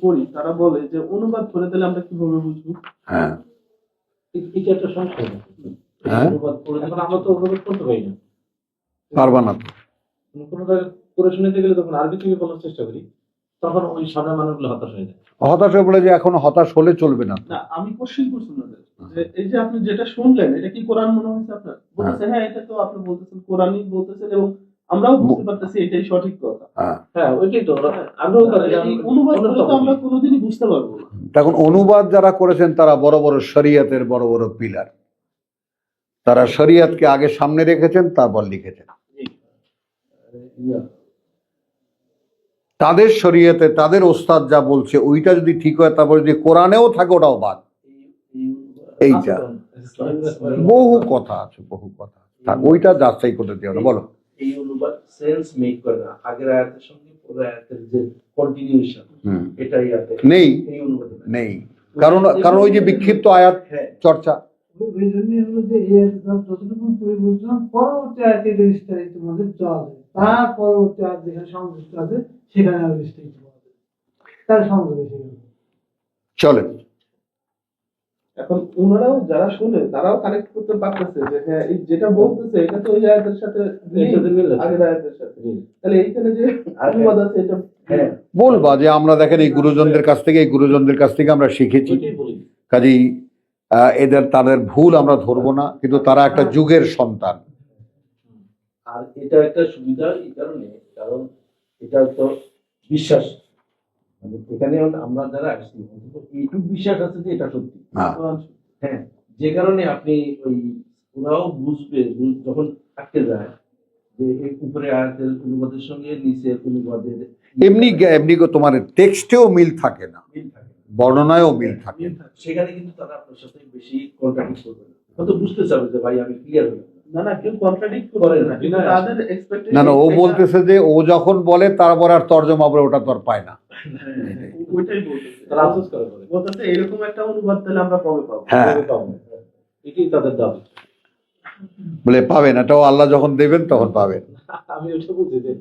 পড়ি তারা বলে যে অনুবাদ করে দিলে আমরা কিভাবে বুঝবো? হ্যাঁ এটা একটা সমস্যা। হ্যাঁ অনুবাদ করে এখন আমরা তো অনুবাদ করতে পারি না, পারবা না তো। কোনো জায়গায় পড়ে শুনতে গেলে তখন আরবি থেকে বলার চেষ্টা করি, তখন ওই সাধারণ মানুষগুলো হতাশ হয়ে যায়। হতাশ হয়ে বলে যে এখন হতাশ হলে চলবে না। না আমি কোশ্চেন করছি আপনাদের যে এই যে আপনি যেটা শুনলেন এটা কি কোরআন মনে হয়েছে আপনার? বলতেছে হ্যাঁ এটা তো আপনি বলতেছেন কোরআনই বলতেছেন এবং আমরাও বুঝতে পারতেছি এটাই সঠিক কথা। হ্যাঁ ওইটাই তো আমরাও এই অনুবাদ করে তো আমরা কোনোদিনই বুঝতে পারবো না। তখন অনুবাদ যারা করেছেন তারা বড় বড় শরিয়তের বড় বড় পিলার, তারা শরিয়তকে আগে সামনে রেখেছেন, তারপর লিখেছেন। তাদের শরিয়তে তাদের ওস্তাদ যা বলছে ওইটা যদি ঠিক হয়, তারপর যদি কোরআনেও থাকে ওটাও বাদ। এইটা বহু কথা আছে, বহু কথা থাক, ওইটা যাচাই করতে দিও না। বলো এই অনুবাদ সেন্স মেক করে না, আগের আয়াতের সঙ্গে পরের আয়াতের যে কন্টিনিউশন এটাই আছে নেই, এই অনুবাদে নেই। কারণ ওই যে বিক্ষিপ্ত আয়াত চর্চা, ওই জন্য হলো যে এই যতটুকু পরিবর্তন পরবর্তী আয়াতে বিস্তারিত মধ্যে যাওয়া যায়, তার পরবর্তী আয়াত যেখানে সংযুক্ত আছে সেখানে আর বিস্তারিত পাওয়া যায়, তার সংযোগ সেখানে চলেন। এখন ওনারাও যারা শুনে তারাও কানেক্ট করতে পারতেছে যে হ্যাঁ এই যেটা বলতেছে এটা তো ওই আয়াতের সাথে আগের আয়াতের সাথে, তাহলে এইখানে যে অনুবাদ আছে এটা বলবা যে আমরা দেখেন এই গুরুজনদের কাছ থেকে, এই গুরুজনদের কাছ থেকে আমরা শিখেছি, কাজেই তাদের ভুল আমরা ধরবো না, কিন্তু তারা একটা যুগের সন্তান। আর এটা একটা সুবিধা এই কারণে, কারণ এটা তো বিশ্বাস, মানে এখানে আমরা যারা আসছি এইটুকু বিশ্বাস আছে যে এটা সত্যি। হ্যাঁ, যে কারণে আপনি ওই ওরাও বুঝবে যখন আটকে যায় যে উপরে আয়াতের অনুবাদের সঙ্গে নিচের অনুবাদের এমনি তোমার টেক্সটেও মিল থাকে না, বর্ণনায়ও মিল থাকে, সেখানে কিন্তু তারা আপনার সাথে বেশি কন্ট্রাডিক্ট করবে না, হয়তো বুঝতে চাবে যে ভাই আমি ক্লিয়ার হলাম। না কেউ কন্ট্রাডিক্ট করে না, কিন্তু তাদের এক্সপেক্টেশন না ও বলতেছে যে ও যখন বলে তারপর আর তর্জমা বলে ওটা তো আর পায় না। ওইটাই বলতেছে, তারা আফসোস করে বলতেছে এরকম একটা অনুবাদ তাহলে আমরা কবে পাবো? হ্যাঁ এটাই তাদের দাবি, বলে পাবেন, এটাও আল্লাহ যখন দেবেন তখন পাবেন। আমি ওইটা বলছি যে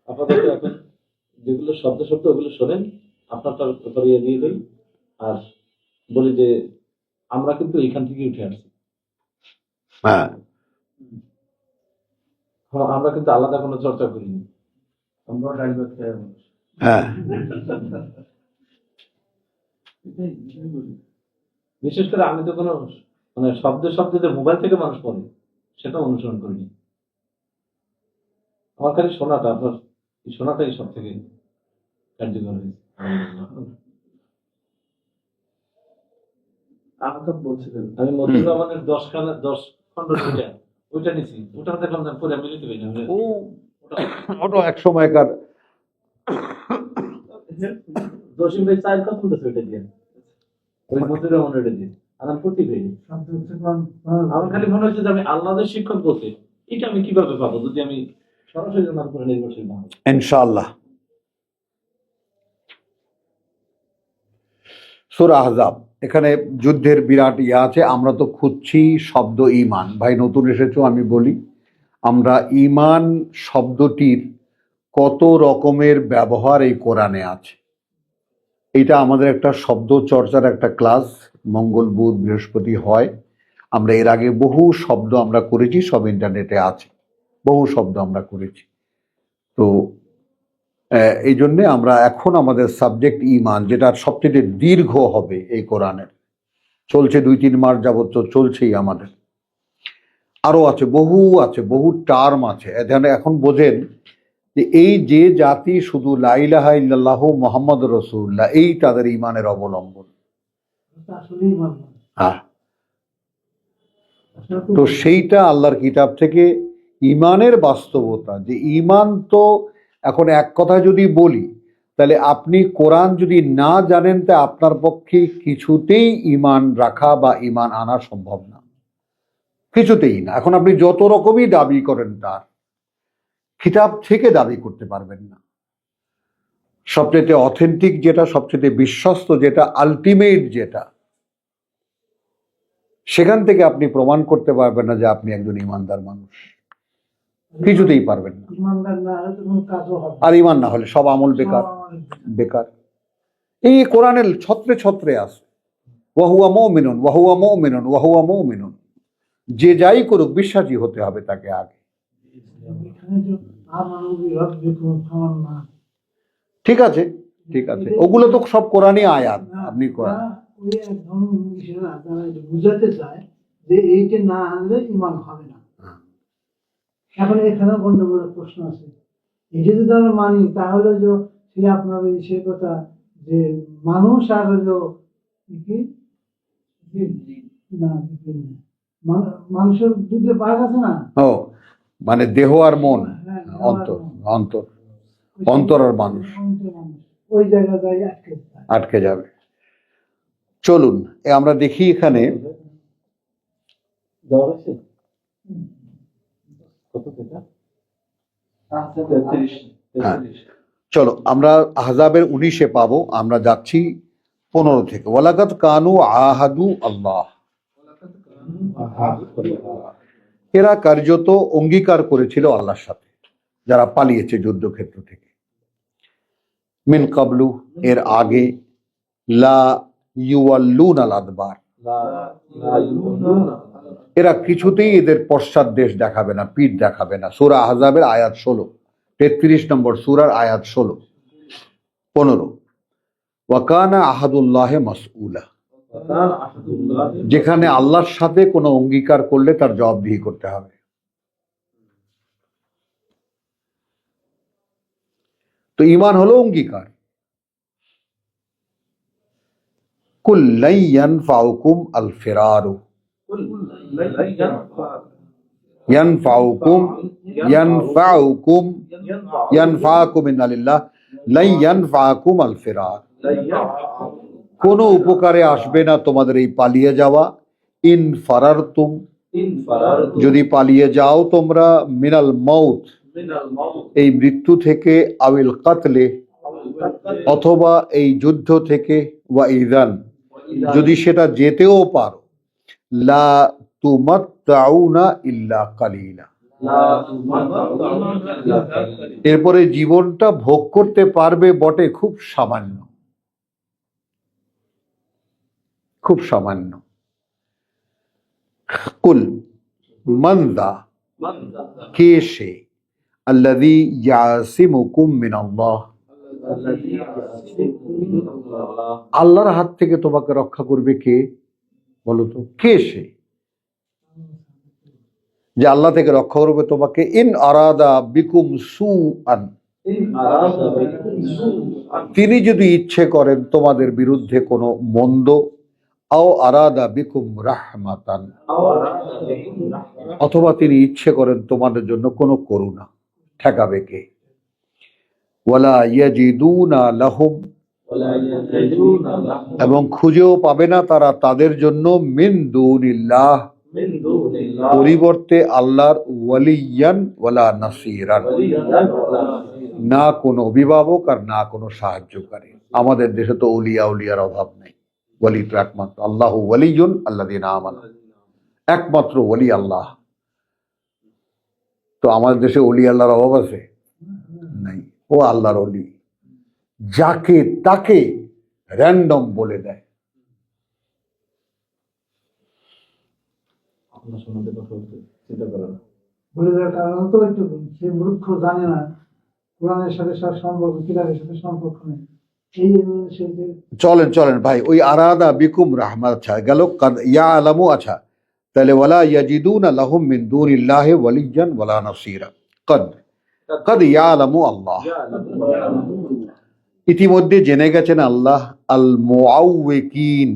আপনাদের এখন যেগুলো শব্দ শব্দ ওগুলো শোনেন, আপনারটা দিয়ে দিই, আর বলি যে আমরা কিন্তু এখান থেকে উঠে আসছি। হ্যাঁ আমরা কিন্তু আলাদা কোনো চর্চা করিনি, আমরা ডাইভার্ট খেয়ে মানুষ। হ্যাঁ বিশেষ করে আমি তো কোনো মানে শব্দ যে মোবাইল থেকে মানুষ পড়ে সেটা অনুসরণ করিনি, আমার খালি শোনাটা, আপনার শোনাটাই সব থেকে কার্যকর হয়েছে। বলছিলেন আমি মতিউর রহমানের 10 খণ্ড ওইটা নিছি, ওটা দেখলাম না পুরো মিলিত হয়ে যাবে, ওটা এক সময়কার জসিম ভাই চায়ের কথা বলতেছে ওইটা দিয়ে, ওই মতিউর রহমান ওইটা দিয়ে, আর আমি প্রতি পেয়ে আমার খালি মনে হচ্ছে যে আমি আল্লাহর শিক্ষক বলতে এটা আমি কিভাবে পাবো যদি আমি সরাসরি ওনার উপরে নির্ভরশীল না হই। ইনশাআল্লাহ। সূরা আহজাব, এখানে যুদ্ধের বিরাট আছে। আমরা তো খুঁজছি শব্দ ঈমান। ভাই নতুন এসেছো, আমি বলি আমরা ঈমান শব্দটির কত রকমের ব্যবহার এই কোরআনে আছে। এটা আমাদের একটা শব্দ চর্চার একটা ক্লাস মঙ্গল বুধ বৃহস্পতি হয়। আমরা এর আগে বহু শব্দ আমরা করেছি, সব ইন্টারনেটে আছে, বহু শব্দ আমরা করেছি। তো এই জন্যে আমরা এখন আমাদের সাবজেক্ট ঈমান, যেটা সবচেয়ে দীর্ঘ হবে এই কোরআনের, চলছে 2-3 মাস যাবত, তো চলছেই আমাদের। আরো আছে, বহু টার্ম আছে। এখন বোঝেন যে এই যে জাতি শুধু লা ইলাহা ইল্লাল্লাহু মুহাম্মাদুর রাসূলুল্লাহ, এই তাদের ঈমানের অবলম্বন। হ্যাঁ, তো সেইটা আল্লাহর কিতাব থেকে ঈমানের বাস্তবতা, যে ঈমান তো এখন এক কথা যদি বলি তাহলে আপনি কোরআন যদি না জানেন তা আপনার পক্ষে কিছুতেই ঈমান রাখা বা ঈমান আনা সম্ভব না, কিছুতেই না। এখন আপনি যত রকমই দাবি করেন তার কিতাব থেকে দাবি করতে পারবেন না। সবচেয়ে অথেন্টিক যেটা, সবচেয়ে বিশ্বস্ত যেটা, আলটিমেট যেটা, সেখান থেকে আপনি প্রমাণ করতে পারবেন না যে আপনি একজন ঈমানদার মানুষ, কিছুতেই পারবেন না। আর ঈমান না হলে সব আমল বেকার। এই কোরআনের ছত্রে ছত্রে আছে, ওয়াহুয়া মুমিনুন ওয়াহুয়া মুমিনুন ওয়াহুয়া মুমিনুন। যে যাই করুক বিশ্বাসী হতে হবে তাকে আগে। এখানে যে আমানু বিরাব্বিকুম ফামান্না, ঠিক আছে, ঠিক আছে, ওগুলো তো সব কোরআনই আয়াত, আপনি কোরআন। ওই একদম ইসেরা যারা এটা বুঝাতে চায় যে এইটা না আনলে ইমান হবে না। এখন এখানে গন্ডগোলের প্রশ্ন আছে, এটা যদি আমরা মানি তাহলে যে সে আপনার ওই সে কথা যে মানুষ আর হলো কি না মানুষের দুটো ভাগ আছে না, ও মানে দেহ আর মন, হ্যাঁ, অন্তর অন্তর অন্তর আর মানুষ ওই জায়গা যায় আটকে যাবে। চলুন আমরা দেখি এখানে দেওয়া হয়েছে কত থেকে? হ্যাঁ, চলো আমরা আহজাবের 19-এ পাবো, আমরা যাচ্ছি 15 থেকে। ওয়ালাকাত কানু আহাদু আল্লাহ, এরা কার্যত অঙ্গীকার করেছিল আল্লাহর সাথে, যারা পালিয়েছে যুদ্ধক্ষেত্র থেকে। মিন কাবলু, এর আগে, লা ইউয়াল্লুন আল আদবার, এরা কিছুতেই এদের পশ্চাৎ দেশ দেখাবে না, পিঠ দেখাবে না। সূরা আহজাবের আয়াত 16, 33 নম্বর সূরার আয়াত 16 15। ওয়াকানা আহাদুল্লাহে মাসউলা, যেখানে আল্লাহর সাথে কোনো অঙ্গীকার করলে তার জবাবদিহি করতে হবে। তো ঈমান হলো অঙ্গীকার। কুল লাই ইয়ানফাউকুম আল ফিরারু, ইয়ানফাউকুম ইয়ানফাউকুম ইয়ানফাকুম ইন্নালিল্লাহ, লাই ইয়ানফাকুম আল ফিরার, কোনো উপকারে আসবে না তোমাদের এই পালিয়ে যাওয়া। ইন ফারারতুম, যদি পালিয়ে যাও তোমরা, মিনাল মাউত, এই মৃত্যু থেকে, আবিল কাতলে, অথবা এই যুদ্ধ থেকে, ওয়া ইযান, যদি সেটা যেতেও পারো, লা তুমাত্তাউনা ইল্লা কালিলা, এরপরে জীবনটা ভোগ করতে পারবে বটে খুব সামান্য, খুব সামান্য। কুল মানদা, কে সে, আল্লাযী ইয়াসিমুকুম মিনাল্লাহ, আল্লাহর হাত থেকে তোমাকে রক্ষা করবে কে, বলো তো কে সে যে আল্লাহ থেকে রক্ষা করবে তোমাকে। ইন আরাদা বিকুম সুআন, তিনি যদি ইচ্ছে করেন তোমাদের বিরুদ্ধে কোনো মন্দ, আও আরাদা বিকুম রাহমাতান, অথবা তিনি ইচ্ছে করেন তোমাদের জন্য কোনো করুণা, ঠেকাবে কে। ওয়ালা ইয়াজিদুনা লাহুম, এবং খুঁজেও পাবে না তারা তাদের জন্য, মিন দুনিল্লাহ, পরিবর্তে আল্লাহর, ওয়ালিয়ান ওয়ালা নাসিরান, না কোনো অভিভাবক আর না কোনো সাহায্যকারী। আমাদের দেশে তো উলিয়া উলিয়ার অভাব নেই, ওয়ালি তো একমাত্র আল্লাহু ওয়ালিয়ুন আল্লাযীনা আমানু, একমাত্র ওয়ালি আল্লাহ। তো আমাদের দেশে ওলি আল্লাহর অভাব আছে? নাই। ও আল্লাহর ওলি, যাকে তাকে র্যান্ডম বলে দেয়। বলে দেওয়ার কারণ তো একটু সে মূর্খ, জানে না কোরআনের সাথে সব সম্পর্ক, কিতাবের সাথে সম্পর্ক নেই। চলেন চলেন ভাই, ওই আরাদা বিকুম রাহমাত আচ্ছা গেল, কাদ ইয়ালামু, আচ্ছা তাহলে ওয়ালা ইয়াজিদুনা লাহুম মিন দুনিল্লাহি ওয়ালিয়ান ওয়ালা নাসীরা। কাদ ইয়ালামু আল্লাহ, ইতিমধ্যে জেনে গেছেন আল্লাহ, আল মুআউবিকিন,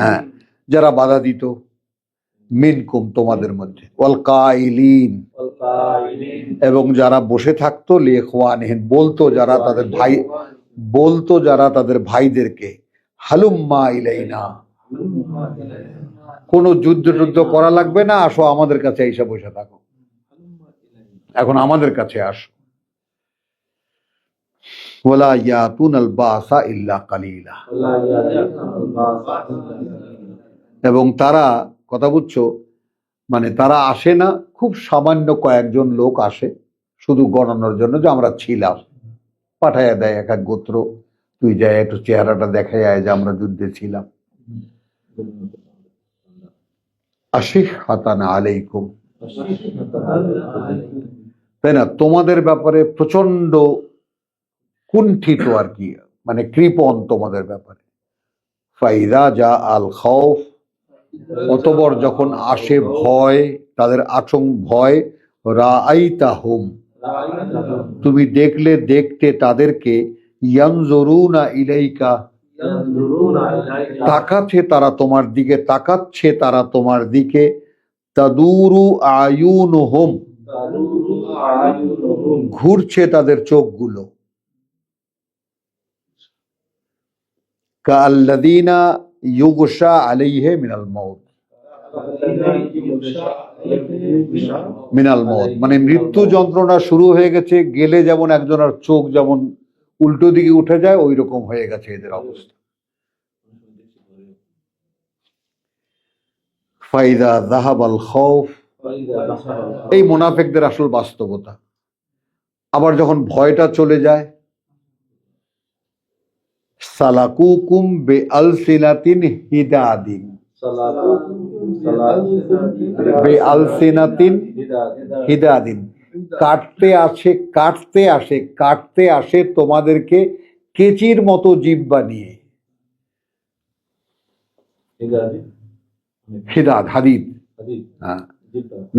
হ্যাঁ যারা বাধা দিত, মিনকুম তোমাদের মধ্যে, ওয়াল কাইলিন, এবং যারা বসে থাকতো, লিইখওয়ানিহিম, বলতো যারা তাদের ভাই, বলতো যারা তাদের ভাইদেরকে, হালুম্মা ইলাইনা, কোনো যুদ্ধ করা লাগবে না, আসো আমাদের কাছে এসে বসে থাকো, এখন আমাদের কাছে আসো। ওয়ালা ইয়াতুনাল বাসা ইল্লা কালিলা, এবং তারা, কথা বুঝছো, মানে তারা আসে না, খুব সামান্য কয়েকজন লোক আসে শুধু গণনার জন্য যে আমরা ছিলাম, পাঠাইয়া দেয় এক এক গোত্র, তুই যাই একটু চেহারাটা দেখাই আয় যে আমরা যুদ্ধে ছিলাম। আশিহাতান আলাইকুম, তাই না? তোমাদের ব্যাপারে প্রচন্ড কুণ্ঠিত আর কি, মানে কৃপণ তোমাদের ব্যাপারে। ফাইদা যা আল খাউফ, অতঃপর যখন আসে ভয়, তাদের ভয়, রাআইতাহুম, তুমি দেখতে তাদেরকে, ইয়ানজুরুনা ইলাইকা, তাকাচ্ছে তারা তোমার দিকে, তাদুরু আয়ুনুহুম, ঘুরছে তাদের চোখগুলো, কাল্লাযীনা ইউগশা আলাইহি মিনাল মউত, মানে মৃত্যু যন্ত্রণা শুরু হয়ে গেছে, গেলে যেমন একজনের চোখ যেমন উল্টো দিকে উঠে যায়, ওই রকম হয়ে গেছে এদের অবস্থা। ফাইদা যাহাবাল খাউফ, এই মুনাফিকদের আসল বাস্তবতা। আবার যখন ভয়টা চলে যায়, সালাকুকুম বিআলসিনাতিন হিদাদিন, বিআলসিনাতিন হিদাদিন, কাটতে আসে তোমাদেরকে কেচির মতো জিহ্বা নিয়ে। হিদাদ, হাদিদ, হ্যাঁ,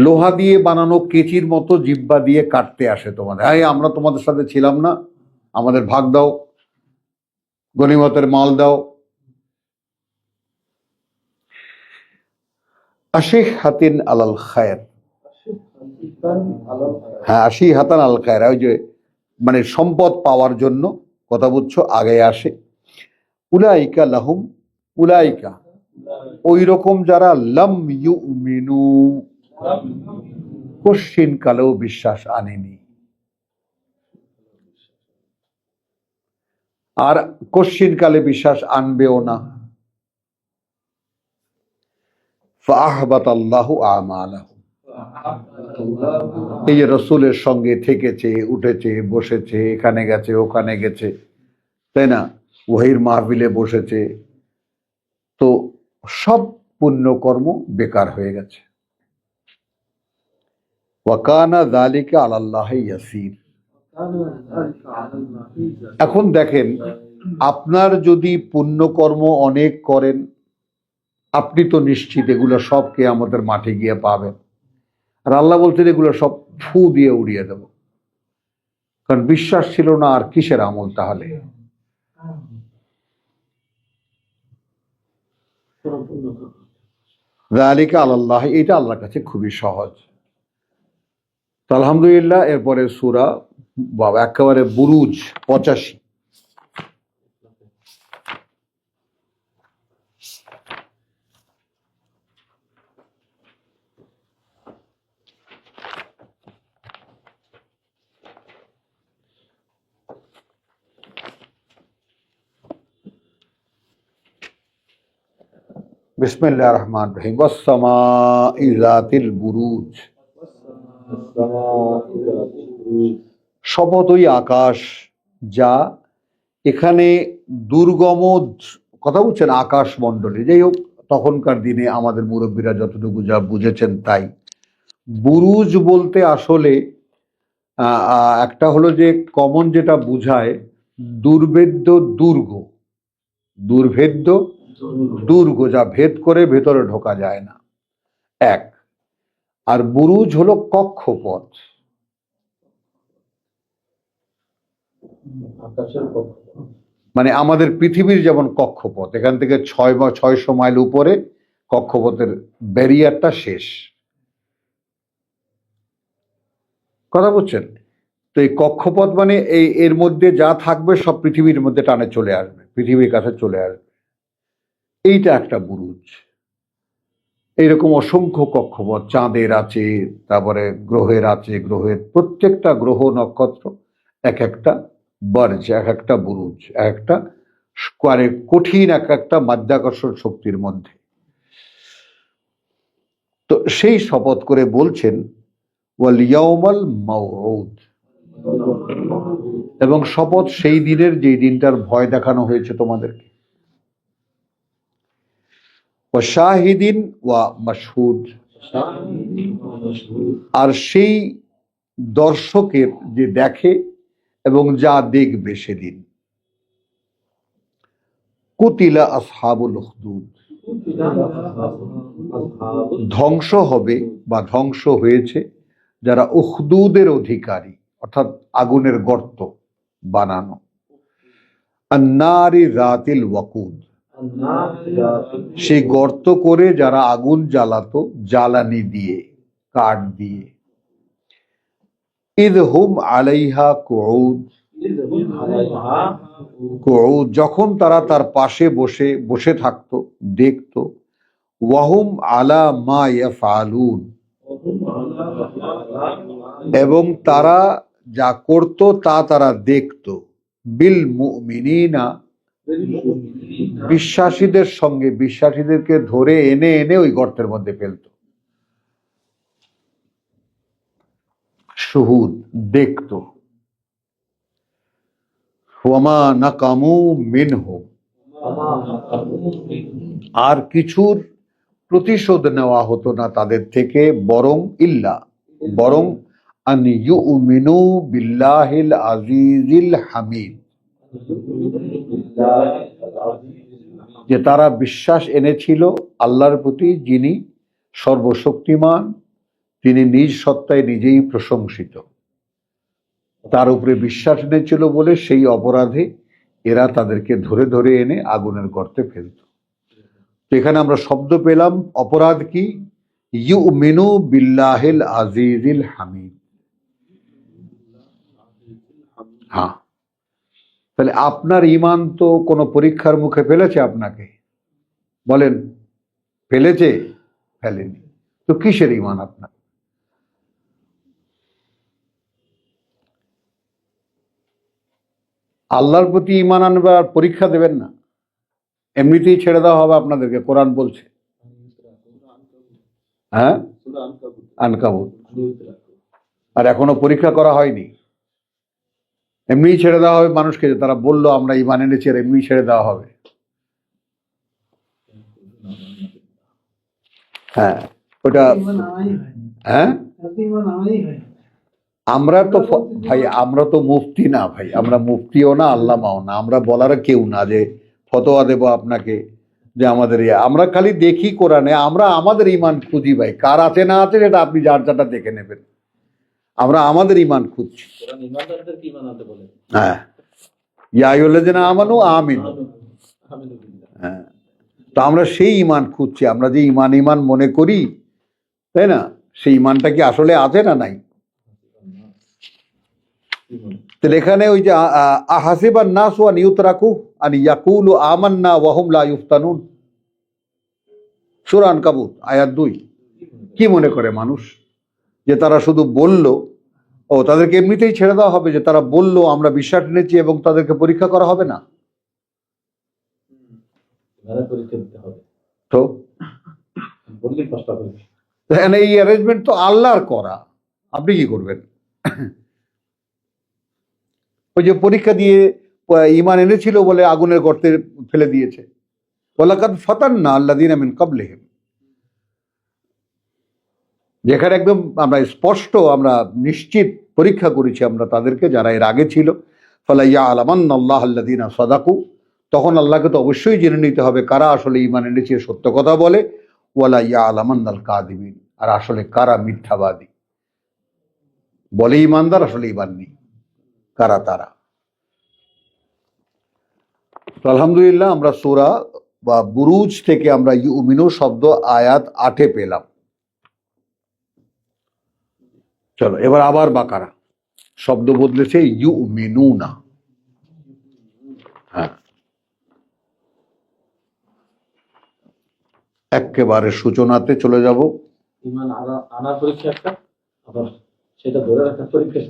লোহা দিয়ে বানানো কেচির মতো জিহ্বা দিয়ে কাটতে আসে তোমাদের। আমরা তোমাদের সাথে ছিলাম না, আমাদের ভাগ দাও, গনিমতের মাল দাও। আশিহাতিন আলাল খায়র, হ্যাঁ, আশিহাতান আল খায়র, ওই যে মানে সম্পদ পাওয়ার জন্য, কথা বুঝছো, আগে আসে। উলাইকা লাহুম, উলাইকা ওই রকম যারা, লাম ইউমিনু, কশ্চিন কালেও বিশ্বাস আনেনি, আর কশ্চিন কালে বিশ্বাস আনবেও না। ফাআহবাতাল্লাহু আমালাহুম, এই যে রসুলের সঙ্গে থেকেছে, উঠেছে, বসেছে, এখানে গেছে, ওখানে গেছে, তাই না, ওহির মাহফিলে বসেছে, তো সব পুণ্যকর্ম বেকার হয়ে গেছে। ওয়াকানা যালিকা আলাল্লাহি ইয়াসির। এখন দেখেন, আপনার যদি পুণ্যকর্ম অনেক করেন, আপনি তো নিশ্চিত এগুলো সব কিয়ামতের মাঠে গিয়ে পাবেন। আর আল্লাহ বলছেন এগুলো সব ফু দিয়ে উড়িয়ে দেব, কারণ বিশ্বাস ছিল না, আর কিসের আমল তাহলে? যালিকা আলাল্লাহ, এটা আল্লাহর কাছে খুবই সহজ। তো আলহামদুলিল্লাহ, এরপরে সূরা বাবা একেবারে বুরুজ 85। বিসমিল্লাহির রহমানির রহিম। ওয়াস-সামাই যাতিল বুরুজ, শপথ ওই আকাশ যা, এখানে দুর্গম, কথা বলছেন আকাশ মণ্ডলী, যাই হোক, তখনকার দিনে আমাদের মুরব্বীরা যতটুকু যা বুঝেছেন তাই। বুরুজ বলতে আসলে একটা হলো যে কমন যেটা বুঝায়, দুর্ভেদ্য দুর্গ, দুর্ভেদ্য দুর্গ, যা ভেদ করে ভেতরে ঢোকা যায় না, এক। আর বুরুজ হলো কক্ষপথ, মানে আমাদের পৃথিবীর যেমন কক্ষপথ, এখান থেকে 600 মাইল উপরে কক্ষপথের ব্যারিয়ারটা শেষ, কথা বুঝছেন? তো এই কক্ষপথ মানে এর মধ্যে যা থাকবে সব পৃথিবীর মধ্যে টানে চলে আসবে, পৃথিবীর কাছে চলে আসবে, এইটা একটা বুরুজ। এইরকম অসংখ্য কক্ষপথ, চাঁদের আছে, তারপরে গ্রহের আছে, গ্রহের প্রত্যেকটা গ্রহ নক্ষত্র এক একটা বার্জ, এক একটা বুরুজ, এক একটা স্কোয়ারে কঠিন, এক একটা মাধ্যাকর্ষণ শক্তির মধ্যে। তো সেই শপথ করে বলছেন, ওয়াল ইয়াউমাল মাউউদ, এবং শপথ সেই দিনের যে দিনটার ভয় দেখানো হয়েছে তোমাদেরকে। ওয়া শাহিদিন ওয়া মাশহুদ, আর সেই দর্শকের যে দেখে এবং যা দেখবে সেদিন। কুতিলা আসহাবুল উখদুদ, ধ্বংস হবে বা ধ্বংস হয়েছে যারা উখদুদের অধিকারী, অর্থাৎ আগুনের গর্ত বানানো। আন্নারি রাতিল ওয়াকুদ, সেই গর্ত করে যারা আগুন জ্বালাতো জ্বালানি দিয়ে, কাঠ দিয়ে। ইদ হুম আলাইহা কুউদ, কুউদ, যখন তারা তার পাশে বসে বসে থাকতো, দেখতো। ওয়াহুম আলা মা ইয়াফআলুন, এবং তারা যা করত তা তারা দেখতো। বিল মুমিনিনা, বিশ্বাসীদের সঙ্গে, বিশ্বাসীদেরকে ধরে এনে এনে ওই গর্তের মধ্যে ফেলতো। শুহুদ, দেখতো। ওয়ামা নাকামু মিনহুম, আর কিছুর প্রতিশোধ নেওয়া হতো না তাদের থেকে, বরং আন ইউমিনু বিল্লাহিল আজিজিল হামিদ, যে তারা বিশ্বাস এনেছিল আল্লাহর প্রতি, যিনি সর্বশক্তিমান, তিনি নিজ সত্তায় নিজেই প্রশংসিত। তার উপরে বিশ্বাস এনেছিল বলে সেই অপরাধে এরা তাদেরকে ধরে ধরে এনে আগুনের গর্তে ফেলত। তো এখানে আমরা শব্দ পেলাম, অপরাধ কি? ইউমিনু বিল্লাহিল আজিজিল হামিদ। হ্যাঁ, তাহলে আপনার ঈমান তো কোনো পরীক্ষার মুখে ফেলেছে আপনাকে? বলেন, ফেলেছে? ফেলেনি। তো কিসের ঈমান আপনার? আল্লাহর প্রতি ঈমান আনবে আর পরীক্ষা দেবেন না, এমনিতেই ছেড়ে দেওয়া হবে আপনাদেরকে, কোরআন বলছে। হ্যাঁ, আনকাবুত। আর এখনো পরীক্ষা করা হয়নি, এমনিই ছেড়ে দেওয়া হবে মানুষকে, যে তারা বললো আমরা ঈমান এনেছি, আর এমনি ছেড়ে দেওয়া হবে। হ্যাঁ, ওটা হ্যাঁ, আমরা তো ভাই, আমরা তো মুফতি না ভাই, আমরা মুফতিও না, আল্লামাও না, আমরা বলার কেউ না যে ফতোয়া দেব আপনাকে যে আমাদের আমরা খালি দেখি কোরআনে, আমরা আমাদের ঈমান খুঁজি ভাই, কার আছে না আছে সেটা আপনি যার যারটা দেখে নেবেন। আমরা আমাদের ঈমান খুঁজছি। হ্যাঁ, ইয়া আইয়ুহাল্লাযিনা আমানু আমিনু। হ্যাঁ, তো আমরা সেই ঈমান খুঁজছি, আমরা যে ঈমান মনে করি, তাই না? সেই ঈমানটা কি আসলে আছে না নাই? তাহলে এখানে ওই যে আহাসিবান নাসু আন ইউতরাকু আন ইয়াকুলু আমান্না ওয়া হুম লা ইফতানুন, সূরা আনকাবুত আয়াত 2। কি মনে করে মানুষ যে তারা শুধু বলল, ও তাদেরকে এমনিতেই ছেড়ে দেওয়া হবে, যে তারা বলল আমরা বিশ্বাস এনেছি এবং তাদেরকে পরীক্ষা করা হবে না? তো এই অ্যারেঞ্জমেন্ট তো আল্লাহর করা, আপনি কি করবেন? ওই যে পরীক্ষা দিয়ে ঈমান এনেছিল বলে আগুনের গর্তে ফেলে দিয়েছে। ওয়ালাকাদ ফাতান্না আল্লাযীনা মিন ক্বাবলিহিম, যেখানে একদম আমরা স্পষ্ট, আমরা নিশ্চিত পরীক্ষা করেছি আমরা তাদেরকে, যারা এর আগে ছিল। ফালা ইয়ালামান্নাল্লাহু আল্লাযীনা সাদাকু, তখন আল্লাহকে তো অবশ্যই জেনে নিতে হবে কারা আসলে ঈমান এনেছে, সত্য কথা বলে। ওয়ালা ইয়ালামান্নাল কাযিবিন, আর আসলে কারা মিথ্যাবাদী, বলে ঈমানদার আসলে ঈমান নেই, কারা তারা। তো আলহামদুলিল্লাহ, আমরা সূরা বা বুরুজ থেকে আমরা ইউমিনু শব্দ আয়াত 8 পেলাম। চলো এবার আবার বাকারা, শব্দ বদলেছে, ইউমিনুনা। হ্যাঁ, একেবারে সূচনাতে চলে যাব। ঈমান আনার পরীক্ষা একটা, আবার সেটা ধরে রাখার পরীক্ষা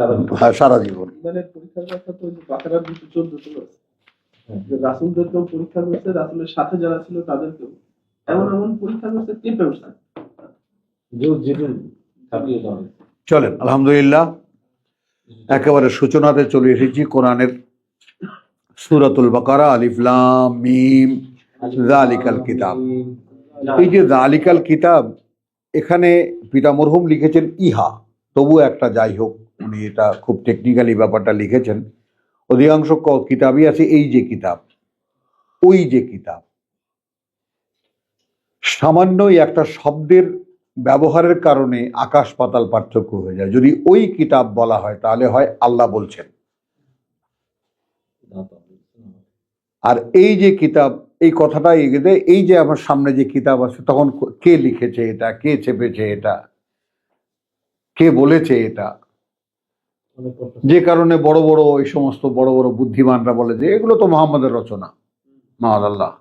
সারা জীবন। মানে পরীক্ষার কথা তো বাকারার 214 ছিল, যে রাসূলদেরকেও পরীক্ষা করছে, রাসূলের সাথে যারা ছিল তাদেরকেও এমন এমন পরীক্ষা করছে, কে পেয়েছে। চলেন আলহামদুলিল্লাহ, একেবারে সূচনাতে চলে এসেছি কোরআনের সূরাতুল বাকারা, আলিফ লাম মিম যালিকাল কিতাব। এই যে যালিকাল কিতাব, এখানে পিতা মরহুম লিখেছেন ইহা, তবু একটা যাই হোক, উনি এটা খুব টেকনিক্যালি ব্যাপারটা লিখেছেন। অধিকাংশ কিতাবই আছে এই যে কিতাব, ওই যে কিতাব। সামান্যই একটা শব্দের ব্যবহারের কারণে আকাশ পাতাল পার্থক্য হয়ে যায়। যদি ওই কিতাব বলা হয় তাহলে হয় আল্লাহ বলছেন, আর এই যে কিতাব, এই কথাটা এগিয়ে দেয়। এই যে আমার সামনে যে কিতাব আছে, তখন কে লিখেছে এটা, কে চেপেছে এটা, কে বলেছে এটা, যে কারণে বড় বড় এই সমস্ত বড় বড় বুদ্ধিমানরা বলে যে এগুলো তো মুহাম্মদের রচনা, মাআল্লাহ।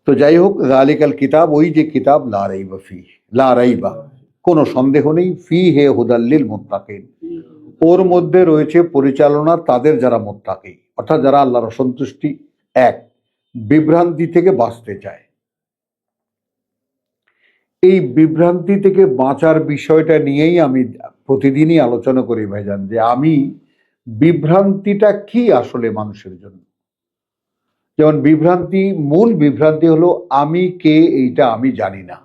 তো যাই হোক, যালিকাল কিতাব, ওই যে কিতাব, লা রাইবা ফিহ, লা রাইবা, কোনো সন্দেহ নেই, ফিহি হুদাল লিল মুত্তাকিন, ওর মধ্যে রয়েছে পরিচালনা তাদের যারা মুত্তাকি, অর্থাৎ যারা আল্লাহর অসন্তুষ্টি, এক বিভ্রান্তি থেকে বাঁচতে চায়। এই বিভ্রান্তি থেকে বাঁচার বিষয়টা নিয়েই আমি প্রতিদিনই আলোচনা করি ভাইজান, যে আমি বিভ্রান্তিটা কি আসলে মানুষের জন্য। যেমন বিভ্রান্তি, মূল বিভ্রান্তি হলো আমি কে, এইটা আমি জানি না।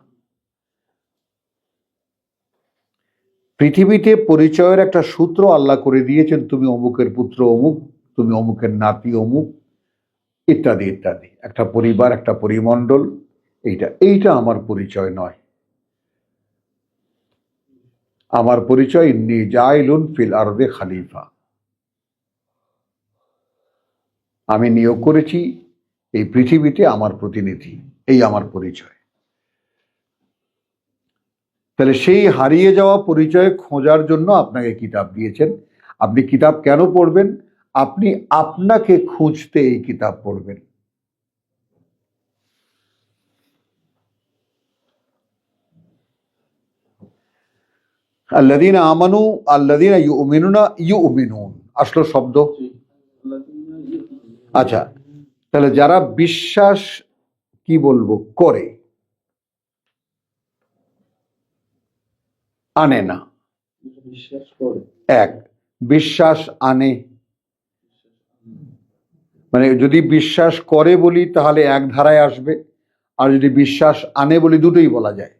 পৃথিবীতে পরিচয়ের একটা সূত্র আল্লাহ করে দিয়েছেন, তুমি অমুকের পুত্র অমুক, তুমি অমুকের নাতি অমুক, ইত্যাদি ইত্যাদি। একটা পরিবার, একটা পরিমণ্ডল, এইটা আমার পরিচয় নয়। আমার পরিচয় ইন্নী জাইলুন ফিল আরদে খলিফা, আমি নিয়োগ করেছি এই পৃথিবীতে আমার প্রতিনিধি, এই আমার পরিচয়। তাহলে সেই হারিয়ে যাওয়া পরিচয় খোঁজার জন্য আপনাকে কিতাব দিয়েছেন। আপনি কিতাব কেন পড়বেন? আপনি আপনাকে খুঁজতে এই কিতাব পড়বেন। আল্লাযীনা আমানু আল্লাযীনা ইউমিনুনা ইউমিনুন, আসলো শব্দ। আচ্ছা, তাহলে যারা বিশ্বাস, কি বলবো, করে, আনে না। এক, বিশ্বাস আনে, মানে যদি বিশ্বাস করে বলি তাহলে এক ধারায় আসবে, আর যদি বিশ্বাস আনে বলি দুটোই বলা যায়।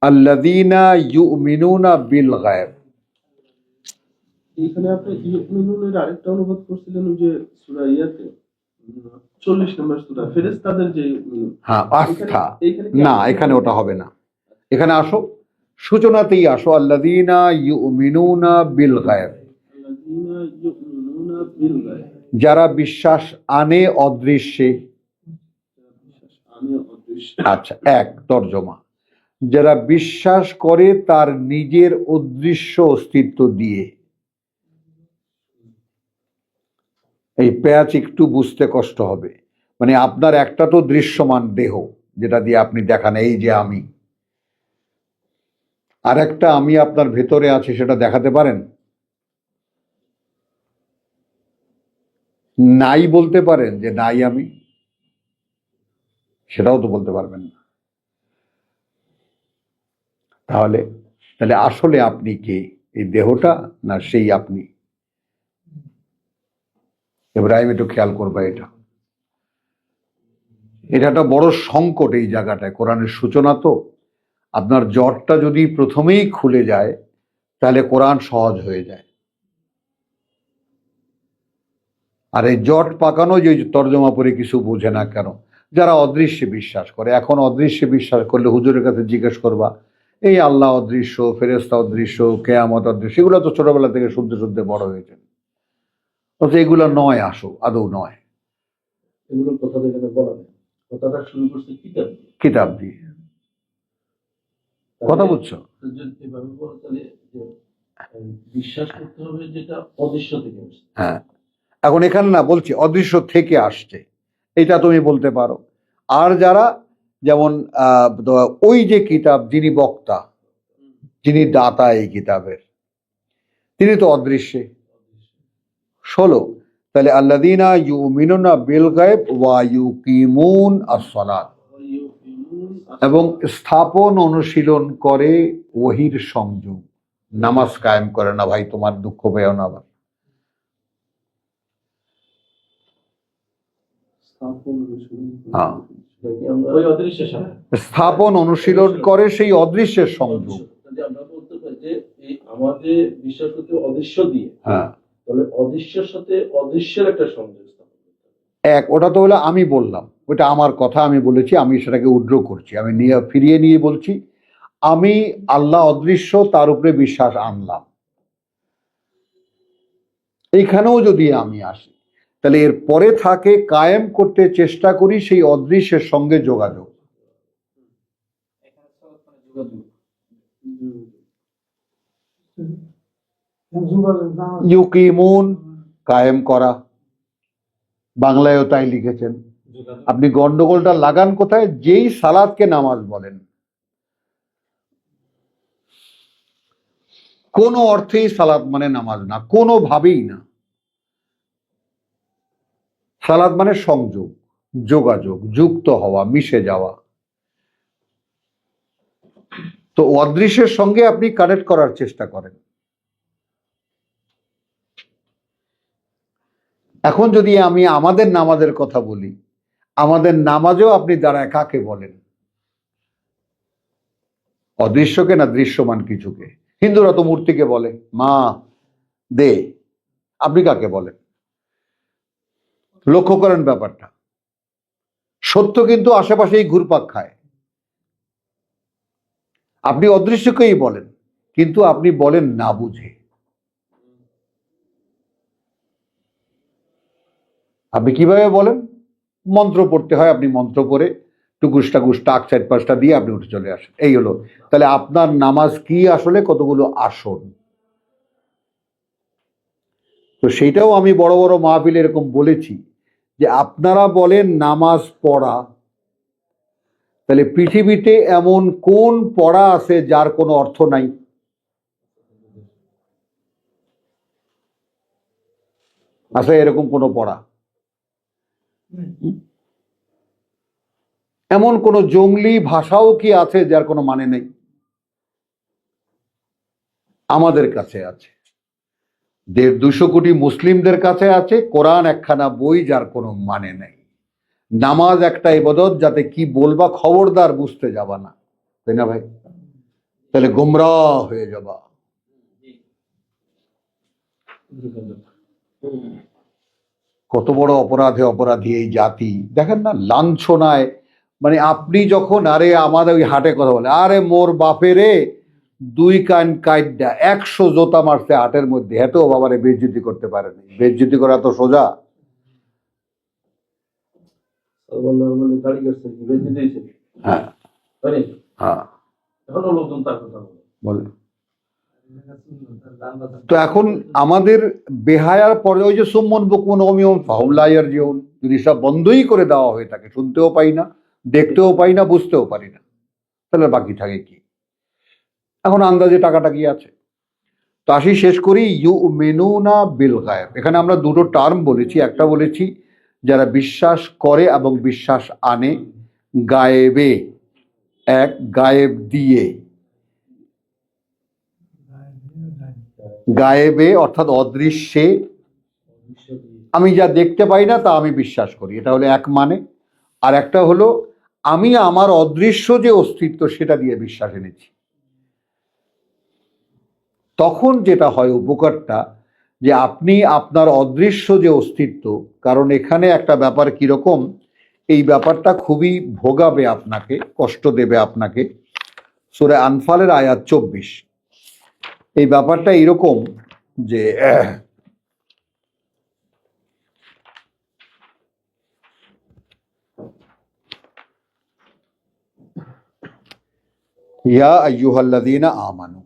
আল্লাযীনা ইউমিনুনা বিল গায়ব, এখানে আপনি ইউমিনুনের আরেকটা অনুবাদ করছিলেন ওই যে সূরা ইয়াতে 40 নম্বর সূরা ফেরেশতাদের যে ইউমিনুন। হ্যাঁ, আস্থা, না এখানে ওটা হবে না। এখানে আসো, সূচনাতেই আসো, আল্লাযীনা ইউমিনুনা বিল গায়ব, আল্লাযীনা ইউমিনুনা বিল গায়ব, যারা বিশ্বাস আনে অদৃশ্যে। আমি অদৃশ্য। আচ্ছা, এক তর্জমা, যারা বিশ্বাস করে তার নিজের অদৃশ্য অস্তিত্ব দিয়ে। এই প্যাচ একটু বুঝতে কষ্ট হবে। মানে আপনার একটা তো দৃশ্যমান দেহ, যেটা দিয়ে আপনি দেখান এই যে আমি, আর একটা আমি আপনার ভেতরে আছে, সেটা দেখাতে পারেন? নাই বলতে পারেন যে নাই আমি? সেটাও তো বলতে পারবেন না। তাহলে আসলে আপনি কে? এই দেহটা না সেই আপনি? ইব্রাহিম একটু খেয়াল করবা, এটা একটা বড় সংকট এই জায়গাটায়। কোরআনের সূচনা তো, আপনার জটটা যদি প্রথমেই খুলে যায় তাহলে কোরআন সহজ হয়ে যায়। আর এই জট পাকানো, যে তর্জমা পরে কিছু বোঝে না কেন, যারা অদৃশ্যে বিশ্বাস করে। এখন অদৃশ্যে বিশ্বাস করলে হুজুরের কাছে জিজ্ঞেস করবা, এই আল্লাহ অদৃশ্য, ফেরেশতা অদৃশ্য, কেয়ামত অদৃশ্য, এগুলো তো ছোটবেলা থেকে শুনতে শুনতে বড় হয়েছেন। অথচ এগুলো নয়, আসো আদৌ নয়। এগুলোর কথা এখানে বলা নেই, কথাটা শুরু করছে কিতাব দিয়ে। কথা বুঝছো? এভাবে বলা, তাহলে বিশ্বাস করতে হবে যেটা অদৃশ্য থেকে আসছে। হ্যাঁ, এখন এখানে না বলছি অদৃশ্য থেকে আসছে, এটা তুমি বলতে পারো। আর যারা, যেমন ওই যে কিতাব, যিনি বক্তা, যিনি দাতা এই কিতাবের, তিনি তো অদৃশ্যে। 16, তাহলে আল্লাযীনা ইউমিনুনা বিল গায়ব ওয়া ইউকিমুন আস-সালাত, এবং স্থাপন অনুশীলন করে ওহীর সংযোগ। নামাজ কায়েম করে না, ভাই তোমার দুঃখ পেও না আবার। হ্যাঁ, ওই অদৃশ্যের সাথে স্থাপন অনুশীলন করে সেই অদৃশ্যের সংযোগ। যদি আমরা বলতে পারি যে এই আমাদের বিশ্বাস করতে অদৃশ্য দিয়ে, হ্যাঁ, তাহলে অদৃশ্যের সাথে অদৃশ্যের একটা সংযোগ স্থাপন করতে হবে। এক, ওটা তো হলো আমি বললাম, ওটা আমার কথা, আমি বলেছি, আমি সেটাকে উড্র করছি, আমি নিয়ে ফিরিয়ে নিয়ে বলছি আমি আল্লাহ অদৃশ্য তার উপরে বিশ্বাস আনলাম। এইখানেও যদি আমি আসি, তাহলে এর পরে থাকে কায়েম করতে চেষ্টা করি সেই অদৃশ্যের সঙ্গে যোগাযোগ। ইউকিমুন, কায়েম করা, বাংলায়ও তাই লিখেছেন। আপনি গন্ডগোলটা লাগান কোথায়? যেই সালাদকে নামাজ বলেন, কোনো অর্থেই সালাদ মানে নামাজ না, কোনোভাবেই না। সালাদ মানে সংযোগ, যোগাযোগ, যুক্ত হওয়া, মিশে যাওয়া। তো অদৃশ্যের সঙ্গে আপনি কানেক্ট করার চেষ্টা করেন। এখন যদি আমি আমাদের নামাজের কথা বলি, আমাদের নামাজেও আপনি দাঁড়ায় কাকে বলেন? অদৃশ্যকে না দৃশ্যমান কিছুকে? হিন্দুরা তো মূর্তিকে বলে, মা দে। আপনি কাকে বলেন? লক্ষ্য করেন ব্যাপারটা। সত্য কিন্তু আশেপাশেই ঘুরপাক খায়। আপনি অদৃশ্যকেই বলেন, কিন্তু আপনি বলেন না বুঝে। আপনি কিভাবে বলেন? মন্ত্র পড়তে হয়, আপনি মন্ত্র পড়ে টুকুস টাকুস টাক 4-5টা দিয়ে আপনি উঠে চলে আসেন, এই হলো। তাহলে আপনার নামাজ কি আসলে? কতগুলো আসন। তো সেইটাও আমি বড় বড় মাহফিলে এরকম বলেছি যে আপনারা বলেন নামাজ পড়া, তাহলে পৃথিবীতে এমন কোন পড়া আছে যার কোনো অর্থ নাই? আছে এরকম কোন পড়া? এমন কোন জঙ্গলি ভাষাও কি আছে যার কোনো মানে নেই? আমাদের কাছে আছে। 150-200 কোটি মুসলিমদের কাছে আছে কোরআন একখানা বই যার কোনো মানে নেই। নামাজ একটা ইবাদত, যাতে কি বলবা খবরদার বুঝতে যাবা না, তাই না ভাই? তাহলে গোমরাহ হয়ে যাবা। কত বড় অপরাধে অপরাধী এই জাতি, দেখেন না? লাঞ্ছনায়, মানে আপনি যখন, আরে আমাদের ওই হাটে কথা বলে, আরে মোর বাপেরে 2 কান কাইডা 100 জোতা মারছে হাটের মধ্যে, এতেও বাবারে বেজ্জতি করতে পারেনি। বেজ্জতি করা তো সোজা। হ্যাঁ হ্যাঁ, এখনো লোকজন তার কথা বলে। তো এখন আমাদের বেহায়ার পরে ওই যে সুম্মন বুকমন অমিয়ম ফাহুল্লায়ার জীবন, যদি সব বন্ধই করে দেওয়া হয়ে থাকে, শুনতেও পাই না, দেখতেও পাই না, বুঝতেও পারি না, তাহলে বাকি থাকে কি? এখন আন্দাজে টাকাটা কি আছে। তো আসি, শেষ করি। ইউমিনুনা বিল গায়েব, এখানে আমরা দুটো টার্ম বলেছি। একটা বলেছি যারা বিশ্বাস করে এবং বিশ্বাস আনে গায়েবে, এক গায়েব দিয়ে, গায়েবে অর্থাৎ অদৃশ্যে, আমি যা দেখতে পাই না তা আমি বিশ্বাস করি, এটা হলো এক মানে। আর একটা হলো আমি আমার অদৃশ্য যে অস্তিত্ব সেটা দিয়ে বিশ্বাস এনেছি। তখন যেটা হয় উপকারটা, যে আপনি আপনার অদৃশ্য যে অস্তিত্ব, কারণ এখানে একটা ব্যাপার কিরকম, এই ব্যাপারটা খুবই ভোগাবে আপনাকে, কষ্ট দেবে আপনাকে। সূরা আনফালের আয়াত 24, এই ব্যাপারটা এরকম যে ইয়া আইয়ুহাল্লাযীনা আমানু,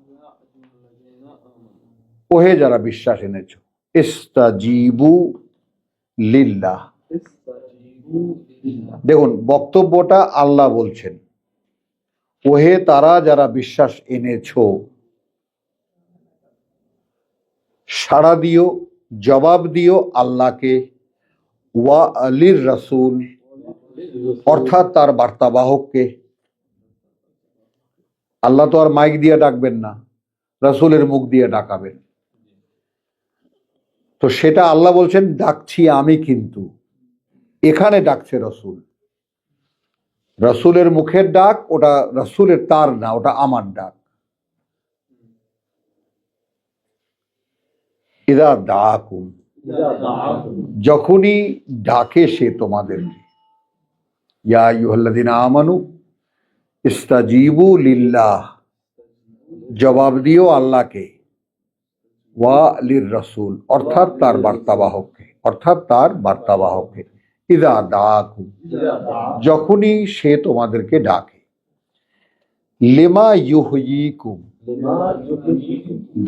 ওহে যারা বিশ্বাস এনেছো, ইস্তাজিবু লিল্লাহ। দেখুন বক্তব্যটা আল্লাহ বলছেন, ওহে তারা যারা বিশ্বাস এনেছো, সাড়া দিও, জবাব দিও আল্লাহকে, ওয়া আলির রাসূল, অর্থাৎ তার বার্তাবাহককে। আল্লাহ তো আর মাইক দিয়ে ডাকবেন না, রাসূলের মুখ দিয়ে ডাকাবেন। তো সেটা আল্লাহ বলছেন ডাকছি আমি, কিন্তু এখানে ডাকছে রসুল। রসুলের মুখের ডাক ওটা রসুলের, তার না, ওটা আমার ডাক। ইদা দাকুম, যখনই ডাকে সে তোমাদেরকে। ইয়া আইয়ুহাল্লাযীনা আমানু ইস্তাজিবু লিল্লাহ, জবাব দিও আল্লাহকে, ওয়া লির রাসূল, অর্থাৎ তার বার্তাবাহককে, অর্থাৎ তার বার্তাবাহককে। ইদা দাকুম, যখনই সে তোমাদেরকে ডাকে। লিমা ইউহয়িকুম,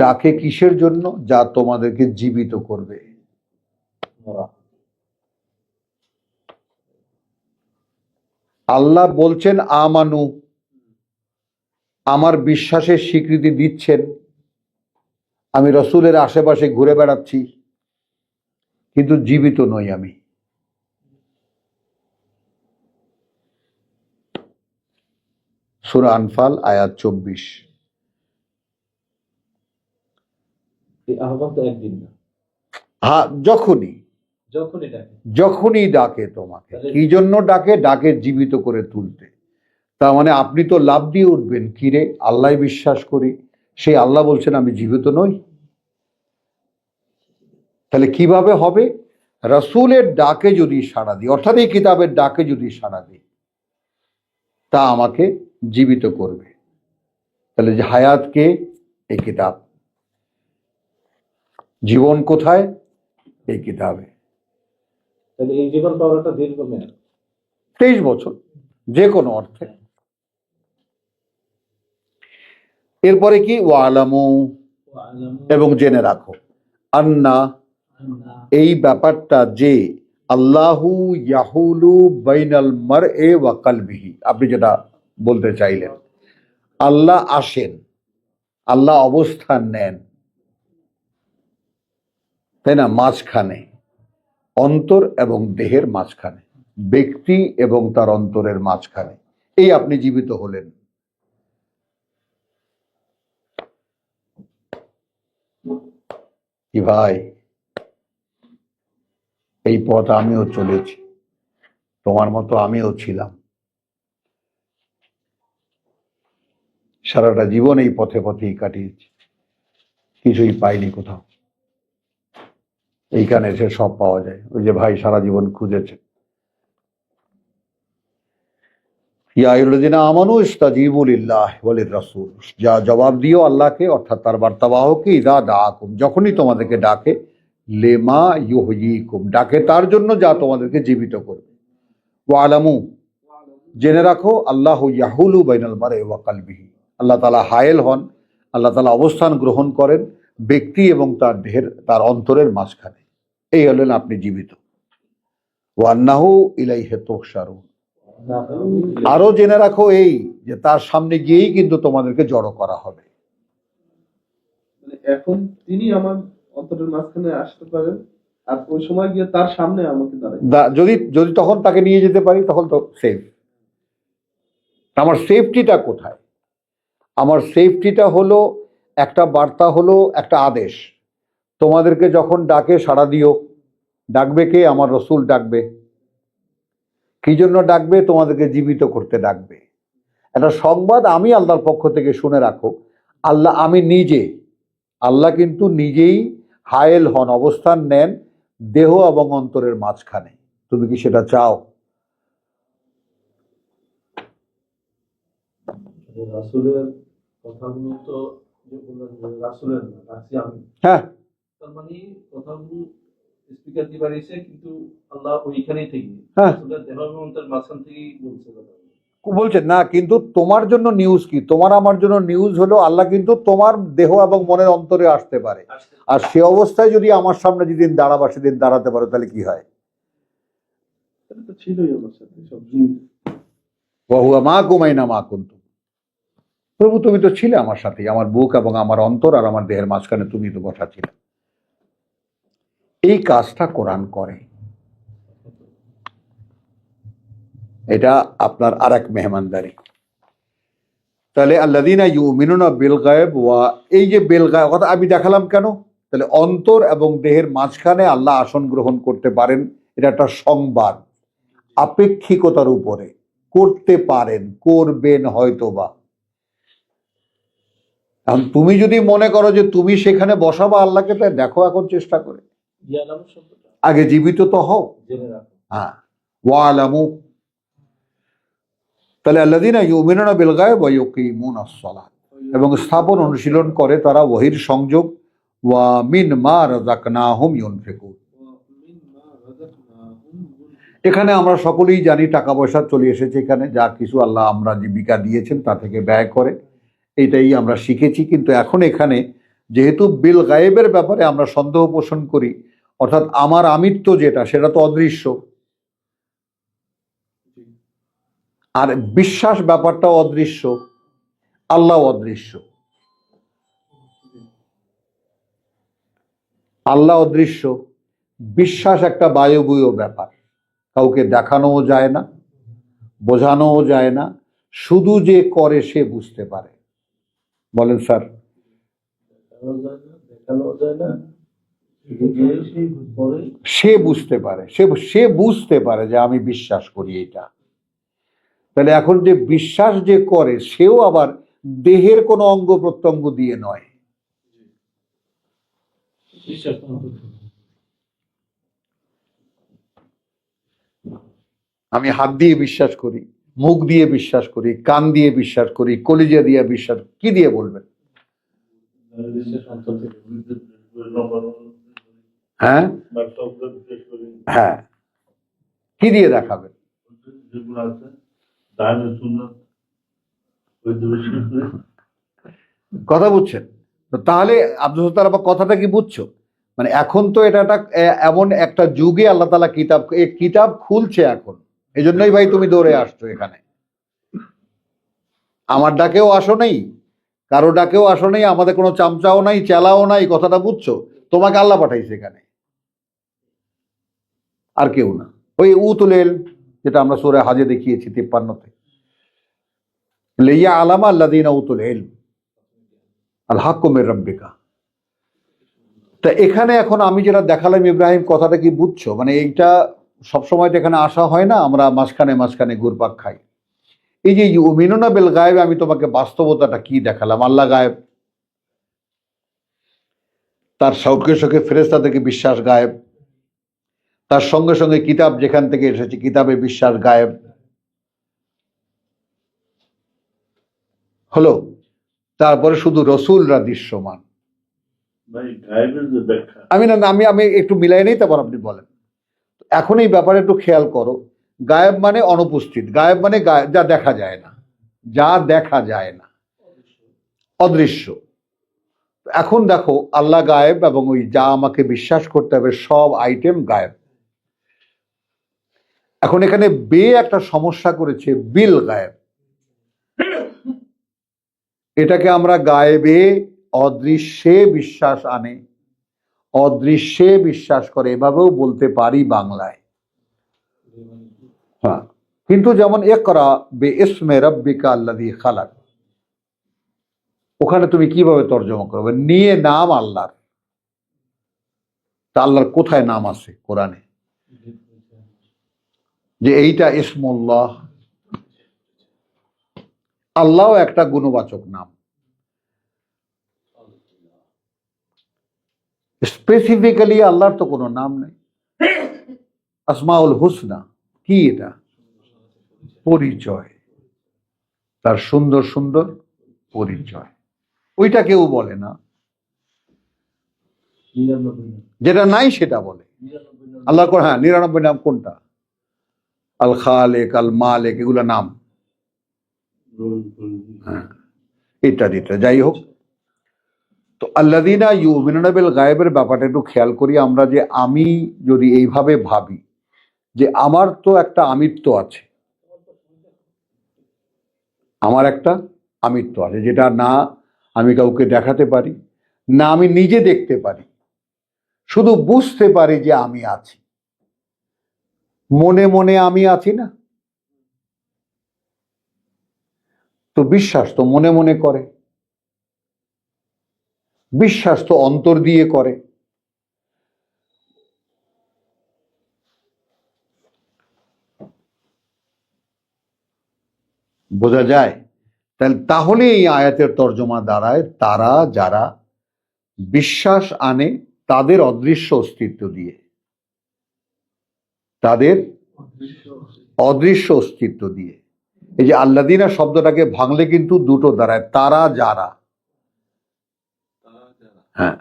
ডাকে কিসের জন্য? যা তোমাদেরকে জীবিত করবে। আল্লাহ বলছেন আমানু, আমার বিশ্বাসের স্বীকৃতি দিচ্ছেন। আমি রসুলের আশেপাশে ঘুরে বেড়াচ্ছি, কিন্তু জীবিত নই আমি। সূরা আনফাল আয়াত 24। এই আহ্বান তো একদিন না, হ্যাঁ, যখনই ডাকে তোমাকে। কি জন্য ডাকে? ডাকে জীবিত করে তুলতে। তার মানে আপনি তো লাভ দিয়ে উঠবেন, কিরে আল্লাহ বিশ্বাস করি, সেই আল্লাহ বলছেন আমি জীবিত নই। তাহলে কিভাবে হবে? রসুলের ডাকে যদি সাড়া দিই, অর্থাৎ এই কিতাবের ডাকে যদি সাড়া দিই, তা আমাকে জীবিত করবে। তাহলে যে হায়াতকে, এই কিতাব। জীবন কোথায়? এই কিতাবে। তাহলে এই জীবন পাওয়াটা দীর্ঘমেয়াদ, 23 বছর যে কোনো অর্থে। এরপরে কি? ওয়ালামু, এবং জেনে রাখো, আন্না, এই ব্যাপারটা যে, আল্লাহু ইয়াহুলু বাইনাল মারএ ওয়া কলবিহি, আপনি যেটা বলতে চাইলেন, আল্লাহ আসেন, আল্লাহ অবস্থান নেন, তাই না, মাঝখানে, অন্তর এবং দেহের মাঝখানে, ব্যক্তি এবং তার অন্তরের মাঝখানে। এই আপনি জীবিত হলেন। কি ভাই, এই পথ আমিও চলেছি, তোমার মতো আমিও ছিলাম। সারাটা জীবন এই পথে পথেই কাটিয়েছি, কিছুই পাইনি কোথাও। এইখানে এসে সব পাওয়া যায়। ওই যে ভাই সারা জীবন খুঁজেছে। ইয়া আইয়ুহাল্লাযীনা আমানু ইস্তাজিবু লিল্লাহি ওয়া লির রাসূল, যা জবাব দিও আল্লাহকে, অর্থাৎ তার বার্তাবাহককে। ইযা দাআকুম, যখনই তোমাদেরকে ডাকে। লিমা ইউহয়িকুম, ডাকে তার জন্য যা তোমাদেরকে জীবিত করবে। ওয়ালামু, জেনে রাখো, আল্লাহু ইয়াহুলু বাইনাল মারই ওয়া কলবিহি, আল্লাহ তাআলা হায়েল হন, আল্লাহ তাআলা অবস্থান গ্রহণ করেন ব্যক্তি এবং তার দেহের, তার অন্তরের মাঝখানে। এই হলেন আপনি জীবিত। ওয়া আন্নাহু ইলাইহি তুহশারুন, আরো জেনে রাখো এই যে তার সামনে গিয়েই কিন্তু তোমাদেরকে জড়ো করা হবে। মানে এখন তিনি আমার অন্তরের মাঝখানে আসতে পারেন, আর ওই সময় গিয়ে তার সামনে আমাকে দাঁড়াই। যদি যদি তখন তাকে নিয়ে যেতে পারি, তখন তো সেফ। আমার সেফটিটা কোথায়? আমার সেফটিটা হলো একটা বার্তা, হলো একটা আদেশ। তোমাদেরকে যখন ডাকে সাড়া দিও। ডাকবে কে? আমার রসুল ডাকবে। কি জন্য ডাকবে? তোমাদেরকে জীবিত করতে ডাকবে। একটা সংবাদ আমি আল্লাহর পক্ষ থেকে শুনে রাখো, আল্লাহ, আমি নিজে, আল্লাহ কিন্তু নিজেই হায়েল হন, অবস্থান নেন দেহ এবং অন্তরের মাঝখানে। তুমি কি সেটা চাও? রাসূলের কথাগুলো তো যে বললেন যে রাসূলের না, রাখছি আমি। হ্যাঁ, তার মানে কথাগুলো স্পিকার দিয়ে বাড়িয়েছে, কিন্তু আল্লাহ ওইখানেই থেকে, হ্যাঁ, রাসূলের দেহ এবং অন্তরের মাঝখান থেকেই বলছে কথা। বলছেন না, কিন্তু তোমার জন্য নিউজ কি? তোমার আমার জন্য নিউজ হলো আল্লাহ কিন্তু তোমার দেহ এবং মনের অন্তরে আসতে পারে। আর সে অবস্থায় যদি আমার সামনে যেদিন দাঁড়াবা, সেদিন দাঁড়াতে পারো, তাহলে কি হয়? এটা তো ছিলই আমার সাথে সব জীবিত। ওয়া হুয়া মাকুম আইনা মা কুনতুম, প্রভু তুমি তো ছিলে আমার সাথে, আমার বুক এবং আমার অন্তর আর আমার দেহের মাঝখানে তুমি তো বসা ছিলে। এই কাজটা কোরআন করে। এটা আপনার আর এক মেহমানদারি। তাহলে আল্লাযীনা ইউমিনুনা বিল গায়ব ওয়া, এই যে বিল গায়ব কথা আমি দেখালাম কেন? তাহলে অন্তর এবং দেহের মাঝখানে আল্লাহ আসন গ্রহণ করতে পারেন, এটা একটা সংবাদ। আপেক্ষিকতার উপরে করতে পারেন, করবেন হয়তোবা। এখন তুমি যদি মনে করো যে তুমি সেখানে বসাবা আল্লাহকে, তাই দেখো এখন চেষ্টা করে, ইয়ালামু শব্দটা আগে জীবিত তো হও। জেনে রাখো। হ্যাঁ, ওয়ালামু। তাহলে আল্লাযীনা ইউমিনুনা বিল গায়ব ওয়া ইউকিমুনাস সালাত, এবং স্থাপন অনুশীলন করে তারা ওহীর সংযোগ, ওয়া মিম্মা রাযাকনাহুম ইউনফিকুন। এখানে আমরা সকলেই জানি টাকা পয়সা চলে এসেছে, এখানে যা কিছু আল্লাহ আমরা জীবিকা দিয়েছেন তা থেকে ব্যয় করে, এইটাই আমরা শিখেছি। কিন্তু এখন এখানে যেহেতু বিল গায়েবের ব্যাপারে আমরা সন্দেহ পোষণ করি, অর্থাৎ আমার আমিত্ব যেটা, সেটা তো অদৃশ্য, আর বিশ্বাস ব্যাপারটাও অদৃশ্য, আল্লাহ অদৃশ্য। আল্লাহ অদৃশ্য, বিশ্বাস একটা বায়বীয় ব্যাপার, কাউকে দেখানোও যায় না, বোঝানোও যায় না, শুধু যে করে সে বুঝতে পারে। বলেন স্যার। দেখানো যায় না, শুধু যে করে সে বুঝতে পারে, সে বুঝতে পারে যে আমি বিশ্বাস করি এটা। তাহলে এখন যে বিশ্বাস যে করে, সেও আবার দেহের কোনো অঙ্গ প্রত্যঙ্গ দিয়ে নয়। বিশ্বাস আমি হাত দিয়ে বিশ্বাস করি, মুখ দিয়ে বিশ্বাস করি, কান দিয়ে বিশ্বাস করি, কলিজা দিয়ে বিশ্বাস, কি দিয়ে বলবেন? হ্যাঁ হ্যাঁ, কি দিয়ে দেখাবেন? কথা বুঝছেন তো? তাহলে আব্দুল সত্তার আবার কথাটা কি বুঝছো? মানে এখন তো এটা এমন একটা যুগে আল্লাহ তাআলা কিতাব খুলছে এখন। এই জন্যই ভাই তুমি দৌড়ে আসছো এখানে। আমার ডাকেও আসো নেই, কারো ডাকেও আসো নেই, আমাদের কোনো চামচাও নাই, চেলাও নাই, কথাটা বুঝছো? তোমাকে আল্লাহ পাঠাইছে এখানে, আর কেউ না। ওই উতুল ইলম, যেটা আমরা সূরা হাজে দেখিয়েছি 53-তে, লিয়া আলামা আল্লাযীনা উতুল ইলম আল হাক্কু মির রাব্বিকা। তা এখানে এখন আমি যেটা দেখালাম ইব্রাহিম, কথাটা কি বুঝছো? মানে এইটা সবসময় তো এখানে আসা হয় না, আমরা মাঝখানে মাঝখানে ঘুরপাক খাই। এই যে ইউমিনুনা বিল গায়েব, আমি তোমাকে বাস্তবতাটা কি দেখালাম? আল্লাহ গায়েব, তার সঙ্গে সঙ্গে ফেরেশতাদেরকে বিশ্বাস গায়েব, তার সঙ্গে সঙ্গে কিতাব যেখান থেকে এসেছে কিতাবে বিশ্বাস গায়েব হলো। তারপরে শুধু রসুলরা দৃশ্যমান। আমি আমি একটু মিলাই নেই, তারপর আপনি বলেন। এখন এই ব্যাপারে একটু খেয়াল করো। গায়েব মানে অনুপস্থিত, গায়েব মানে যা দেখা যায় না, যা দেখা যায় না, অদৃশ্য। এখন দেখো আল্লাহ গায়েব, এবং ওই যা আমাকে বিশ্বাস করতে হবে সব আইটেম গায়েব। এখন এখানে একটা সমস্যা করেছে, বিল গায়েব। এটাকে আমরা গায়েবে অদৃশ্যে বিশ্বাস আনে, অদৃশ্যে বিশ্বাস করে, এভাবেও বলতে পারি বাংলায়। হ্যাঁ, কিন্তু যেমন ইকরা বিইসমে রাব্বিকা আল্লাযী খালাক, ওখানে তুমি কিভাবে তর্জমা করবে? নিয়ে নাম আল্লাহর। তা আল্লাহর কোথায় নাম আছে কোরআনে যে এইটা ইসমুল্লাহ? আল্লাহও একটা গুণবাচক নাম। স্পেসিফিক্যালি আল্লাহর তো কোনো নাম নেই। আসমাউল হুসনা কি? এটা পরিচয়, তার সুন্দর সুন্দর পরিচয়। ওইটা কেউ বলে না, যেটা নাই সেটা বলে। আল্লাহ হ্যাঁ, 99 নাম কোনটা? আল খালেক, আল মালেক, এগুলো নাম। হ্যাঁ, ইত্যাদি ইত্যাদি। যাই হোক, তো আল্লাযীনা ইউমিনুনা বিল গায়বের ব্যাপারটা একটু খেয়াল করি আমরা, যে আমি যদি এইভাবে ভাবি যে আমার তো একটা আমিত্ব আছে, আমার একটা আমিত্ব আছে, যেটা না আমি কাউকে দেখাতে পারি, না আমি নিজে দেখতে পারি, শুধু বুঝতে পারি যে আমি আছি। মনে মনে আমি আছি না? তো বিশ্বাস তো মনে মনে করে, বিশ্বাস তো অন্তর দিয়ে করে। বোঝা যায়? তাহলে এই আয়াতের তর্জমা দাঁড়ায় তারা যারা বিশ্বাস আনে তাদের অদৃশ্য অস্তিত্ব দিয়ে, তাদের অদৃশ্য অস্তিত্ব দিয়ে। এই যে আল্লাদিনা শব্দটাকে ভাঙলে কিন্তু দুটো দাঁড়ায়, তারা যারা। হ্যাঁ,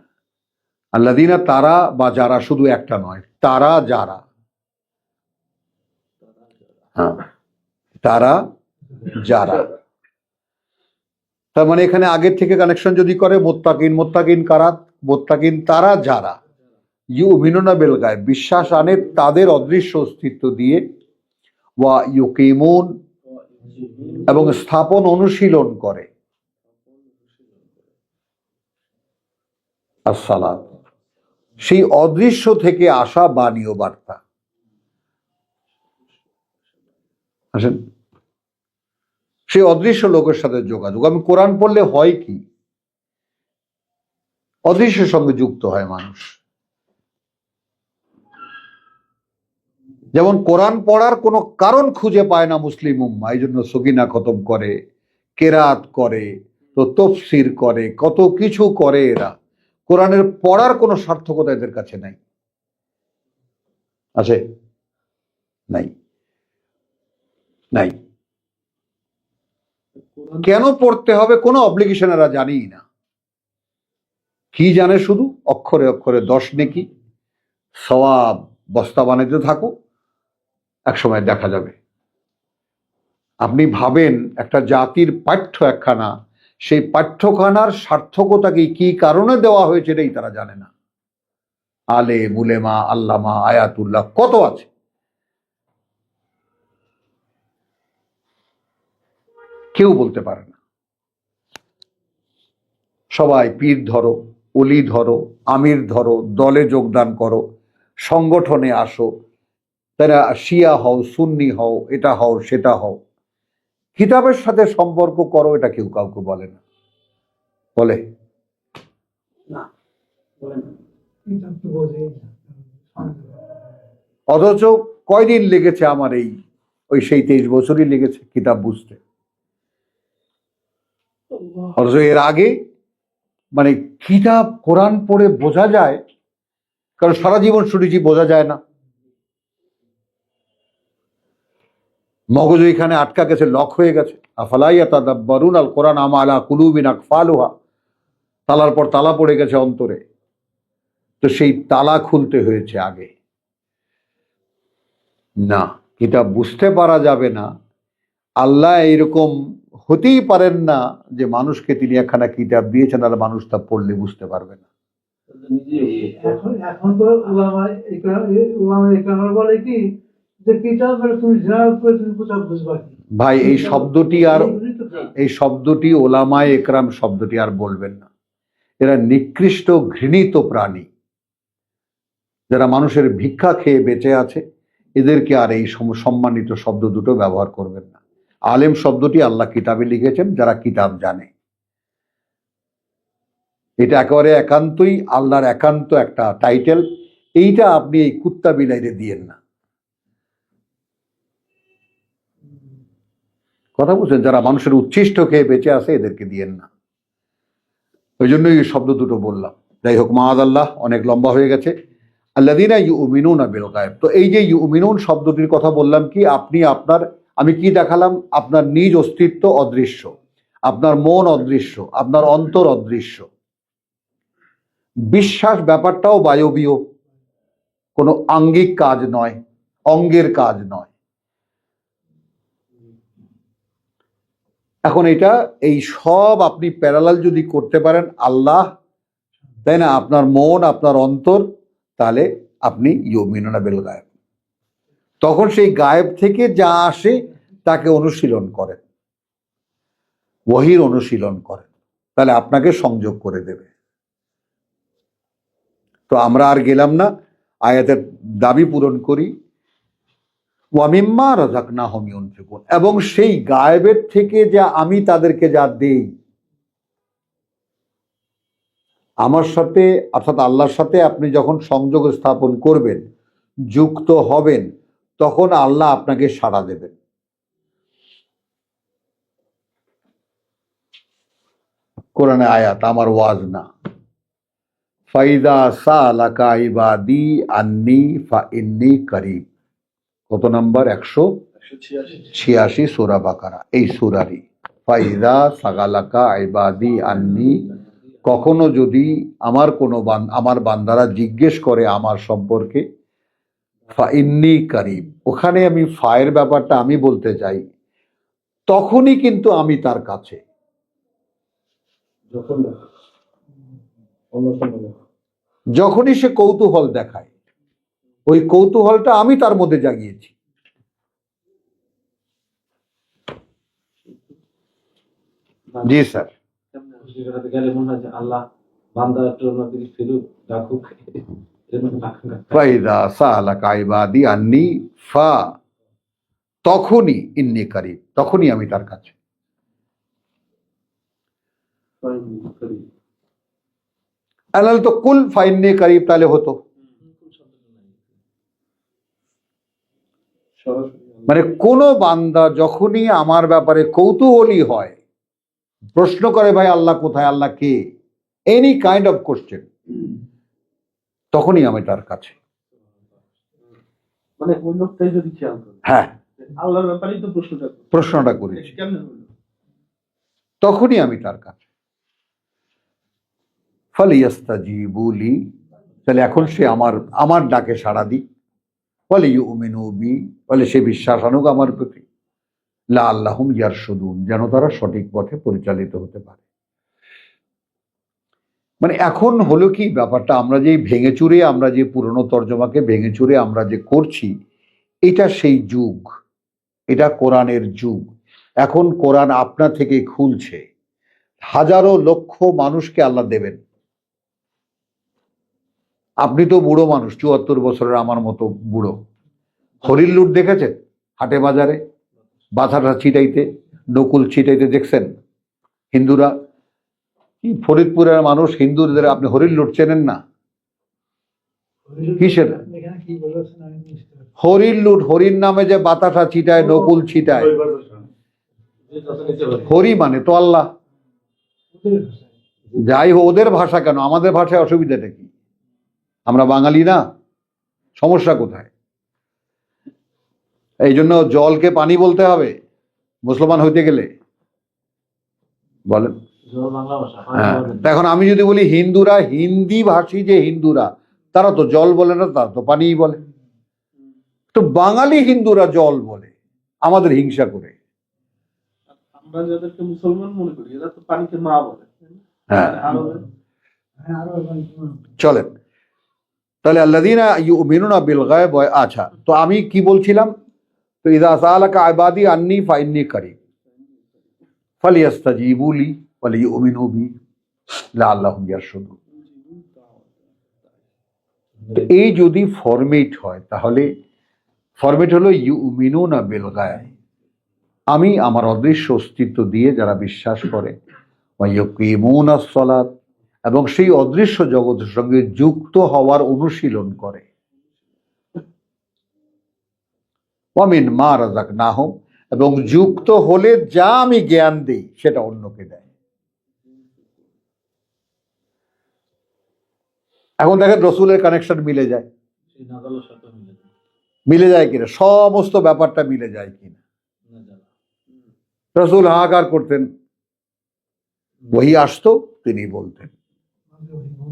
আল্লাদিনা তারা বা যারা শুধু একটা নয়, তারা যারা। হ্যাঁ, তারা যারা। তার মানে এখানে আগের থেকে কানেকশন যদি করে, মোত্তাকিন, মোত্তাকিন কারা? মোত্তাকিন তারা যারা ইউমিনুনা বিল গায়ব, বিশ্বাস আনে তাদের অদৃশ্য অস্তিত্ব দিয়ে, ওয়া ইউকিমুন, এবং স্থাপন অনুশীলন করে, আসসালাত, সেই অদৃশ্য থেকে আসা বাণী ও বার্তা। আসেন, সেই অদৃশ্য লোকের সাথে যোগাযোগ। আমি কোরআন পড়লে হয় কি? অদৃশ্যের সঙ্গে যুক্ত হয় মানুষ। যেমন কোরআন পড়ার কোনো কারণ খুঁজে পায় না মুসলিম উম্মাহ, এই জন্য সগিনা খতম করে, কেরাত করে, তো তফসির করে, কত কিছু করে। এরা কোরআনের পড়ার কোনো সার্থকতা এদের কাছে নাই। আছে? নাই, নাই। কেন পড়তে হবে কোনো অব্লিগেশন এরা জানেই না। কি জানে? শুধু অক্ষরে অক্ষরে 10 নেকি, সওয়াব বস্তা বানাইতে থাকো, একসময় দেখা যাবে। আপনি ভাবেন একটা জাতির পাঠ্য একখানা, সেই পাঠ্যখানার সার্থকতাকে কি কারণে দেওয়া হয়েছে এটাই তারা জানে না। আলে মুলেমা, আল্লামা, আয়াতুল্লাহ কত আছে, কেউ বলতে পারে না। সবাই পীর ধরো, অলি ধরো, আমির ধরো, দলে যোগদান করো, সংগঠনে আসো, তারা শিয়া হও, সুন্নি হও, এটা হও, সেটা হও, কিতাবের সাথে সম্পর্ক করো, এটা কেউ কাউকে বলে না। বলে না, কিতাব তো বোঝেই না। অথচ কয়দিন লেগেছে আমার ওই সেই 23 বছরই লেগেছে কিতাব বুঝতে। অথচ এর আগে মানে কিতাব কোরআন পড়ে বোঝা যায়, কারণ সারা জীবন শুনেছি, বোঝা যায় না। মগজ এখানে আটকা গেছে, লক হয়ে গেছে। আফালা ইয়াতাদাব্বারুন আল কোরআন আম আলা কুলুবিন আকফালুহা, তালার পর তালা পড়ে গেছে অন্তরে, তো সেই তালা খুলতে হয়েছে আগে। না, কিতাব বুঝতে পারা যাবে না। আল্লাহ এইরকম হতেই পারেন না যে মানুষকে তিনি একখানা কিতাব দিয়েছেন আর মানুষ তা পড়লে বুঝতে পারবে না। এখন তো ওলামা বলে কি যে কিতাব তুমি জেনারেল করে তুমি কোথাও বুঝবা কি? ভাই এই শব্দটি ওলামায়ে একরাম শব্দটি আর বলবেন না। এরা নিকৃষ্ট ঘৃণিত প্রাণী, যারা মানুষের ভিক্ষা খেয়ে বেঁচে আছে, এদেরকে আর এই সম্মানিত শব্দ দুটো ব্যবহার করবেন না। আলেম শব্দটি আল্লাহ কিতাবে লিখেছেন যারা কিতাব জানে। এটা একেবারে একান্তই আল্লাহর একান্ত একটা টাইটেল। এইটা আপনি এই কুত্তা বিলাইরে দিয়েন না। কথা বুঝছেন? যারা মানুষের উচ্ছিষ্ট খেয়ে বেঁচে আছে এদেরকে দিয়েন না। ওই জন্যই এই শব্দ দুটো বললাম। যাই হোক, মাআদাল্লাহ, অনেক লম্বা হয়ে গেছে। আল্লাযীনা ইউমিনুনা বিল গায়ব। তো এই যে ইউমিনুন শব্দটির কথা বললাম কি, আমি কি দেখালাম? আপনার নিজ অস্তিত্ব অদৃশ্য, আপনার মন অদৃশ্য, আপনার অন্তর অদৃশ্য। বিশ্বাস ব্যাপারটাও বায়বীয়, কোনো আঙ্গিক কাজ নয়, অঙ্গের কাজ নয়। এখন এই সব আপনি প্যারালাল যদি করতে পারেন আল্লাহ, তাই না, আপনার মন, আপনার অন্তর, তাহলে আপনি ইউমিনুনা বিল গায়ব। তখন সেই গায়েব থেকে যা আসে তাকে অনুশীলন করেন, ওহীর অনুশীলন করেন, তাহলে আপনাকে সংযোগ করে দেবে। তো আমরা আর গেলাম না, আয়াতের দাবি পূরণ করি। ওয়া মিম্মা রাযাকনাহুম ইউনফিকুন, এবং সেই গায়েবের থেকে যা আমি তাদেরকে যা দেই, আমার সাথে অর্থাৎ আল্লাহর সাথে আপনি যখন সংযোগ স্থাপন করবেন, যুক্ত হবেন, তখন আল্লাহ আপনাকে সাড়া দেবেন। কোরআনে আয়াত, আমার ওয়াজ না। ফাইদা সালাকা ইবাদি আন্নি ফাইন্নী করিব, কত নাম্বার? 186 সূরা বাকারা, এই সূরারই। ফাইদা সাগালাকা ইবাদি আন্নি, কখনো যদি আমার বান্দারা জিজ্ঞেস করে আমার সম্পর্কে, ফাইন্নী করিব, ওখানে আমি ফায়ের ব্যাপারটা আমি বলতে চাই, তখনই কিন্তু আমি তার কাছে। যখনই সে কৌতূহল দেখায়, ওই কৌতূহলটা আমি তার মধ্যে জাগিয়েছি। জি স্যার। গেলে মনে হয় যে আল্লাহ বান্দা একটু দিকে ফিরুক, ডাকুক। ফাইদা সালাকা ইবাদি আন্নি ফা, তখনই ইন্নী করিব, তখনই আমি তার কাছে। আলাল তো কুল ফাইন্নী করিব তাহলে হতো, মানে কোন বান্দা যখনই আমার ব্যাপারে কৌতূহলী হয়, প্রশ্ন করে ভাই আল্লাহ কোথায়, আল্লাহ কে, এনি কাইন্ড অফ কোশ্চেন, তখনই আমি তার কাছে। মানে ওই লোকটাই যদি খেয়াল করে, হ্যাঁ, আল্লাহর ব্যাপারেই তো প্রশ্নটা করেছি, কেমনে হলো? তখনই আমি তার কাছে। ফালিয়াস্তাজিবু লি, তাহলে এখন সে আমার ডাকে সাড়া দিক। ওয়ালিউমিনু বি, বলে সে বিশ্বাস আনুক আমার প্রতি। লাআল্লাহুম ইয়ারশুদুন, যেন তারা সঠিক পথে পরিচালিত হতে পারে। মানে এখন হলো কি ব্যাপারটা, আমরা যে ভেঙে চুরে, আমরা যে পুরনো তর্জমাকে ভেঙে চুরে আমরা যে করছি, এটা সেই যুগ, এটা কোরআনের যুগ। এখন কোরআন আপনা থেকে খুলছে, হাজারো লক্ষ মানুষকে আল্লাহ দেবেন। আপনি তো বুড়ো মানুষ, 74 বছরের আমার মতো বুড়ো। হরিণ লুট দেখেছেন হাটে বাজারে, বাধাটা ছিটাইতে, নকুল ছিটাইতে দেখছেন? হিন্দুরা, কি ফরিদপুরের মানুষ, হিন্দুদের আপনি হরিণ লুট চেনেন না? কিসের হরিণ লুট? হরিণ নামে যে বাতাসা ছিটায়, নকুল ছিটায়, হরি মানে তো আল্লাহ। যাই হোক, ওদের ভাষা কেন, আমাদের ভাষায় অসুবিধাটা কি? আমরা বাঙালি না, সমস্যা কোথায়? এই জন্য জলকে পানি বলতে হবে মুসলমান হইতে গেলে, বলেন? হ্যাঁ, এখন আমি যদি বলি হিন্দুরা, হিন্দি ভাষী যে হিন্দুরা, তারা তো জল বলে না, তারা তো পানিই বলে। তো বাঙালি হিন্দুরা জল বলে, আমাদের হিংসা করে। আমরা যাদেরকে মুসলমান মনে করি, এরা তো পানিকে মা বলে। হ্যাঁ, চলেন তাহলে আল্লাযীনা ইউমিনুনা বিল গায়ব। আচ্ছা, তো আমি কি বলছিলাম? তো ইযা সালাকা ইবাদি আন্নী ফাইন্নী করিব ফালিয়াস্তাজিবু লি ওয়ালিউমিনু বি লাআল্লাহুম ইয়ারশুদুন। এই যদি ফরমেট হয়, তাহলে ফরমেট হলো ইউমিনুনা বিল গায়ব, আমি আমার অদৃশ্য অস্তিত্ব দিয়ে যারা বিশ্বাস করে, ওয়া ইয়াকিমুনাস সালাত, এবং সেই অদৃশ্য জগতের সঙ্গে যুক্ত হওয়ার অনুশীলন করে, ওয়া মিম্মা রাযাকনাহুম, এবং যুক্ত হলে যা আমি জ্ঞান দিই সেটা অন্যকে দেয়। এখন দেখেন রসুলের কানেকশন মিলে যায়, মিলে যায় কিনা, সমস্ত ব্যাপারটা মিলে যায় কিনা। রসুল হাহাকার করতেন, ওহী আসতো তিনি বলতেন,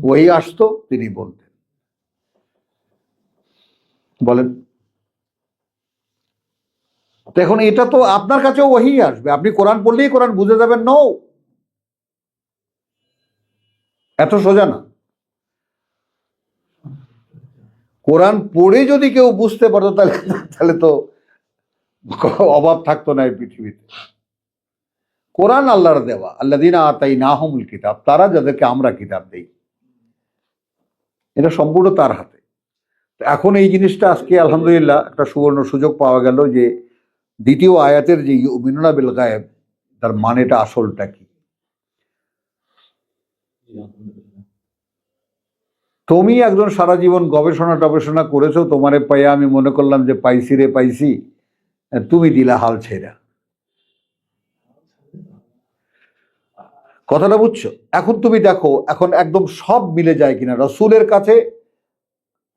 ওহী আসতো তিনি বলতেন। বলেন, এখন এটা তো আপনার কাছেও ওহী আসবে, আপনি কোরআন পড়লেই কোরআন বুঝে যাবেন? নো, এত সোজা না। কোরআন পড়ে যদি কেউ বুঝতে পারতো, তাহলে তো অভাব থাকতো না এই পৃথিবীতে। কোরআন আল্লাহর দেওয়া, আল্লাযীনা আতাইনাহুমুল কিতাব, তারা যাদেরকে আমরা কিতাব দেই, এটা সম্পূর্ণ তার হাতে। এখন এই জিনিসটা আজকে আলহামদুলিল্লাহ একটা সুবর্ণ সুযোগ পাওয়া গেল যে দ্বিতীয় আয়াতের যে ইউমিনুনা বিল গায়েব তার মানেটা আসলটা কি। তুমি একজন সারা জীবন গবেষণা টবেষণা করেছো, তোমারে পাইয়া আমি মনে করলাম যে পাইছি রে পাইছি, তুমি দিলা হাল ছেড়া। কথাটা বুঝছো? এখন তুমি দেখো এখন একদম সব মিলে যায় কিনা। রসুলের কাছে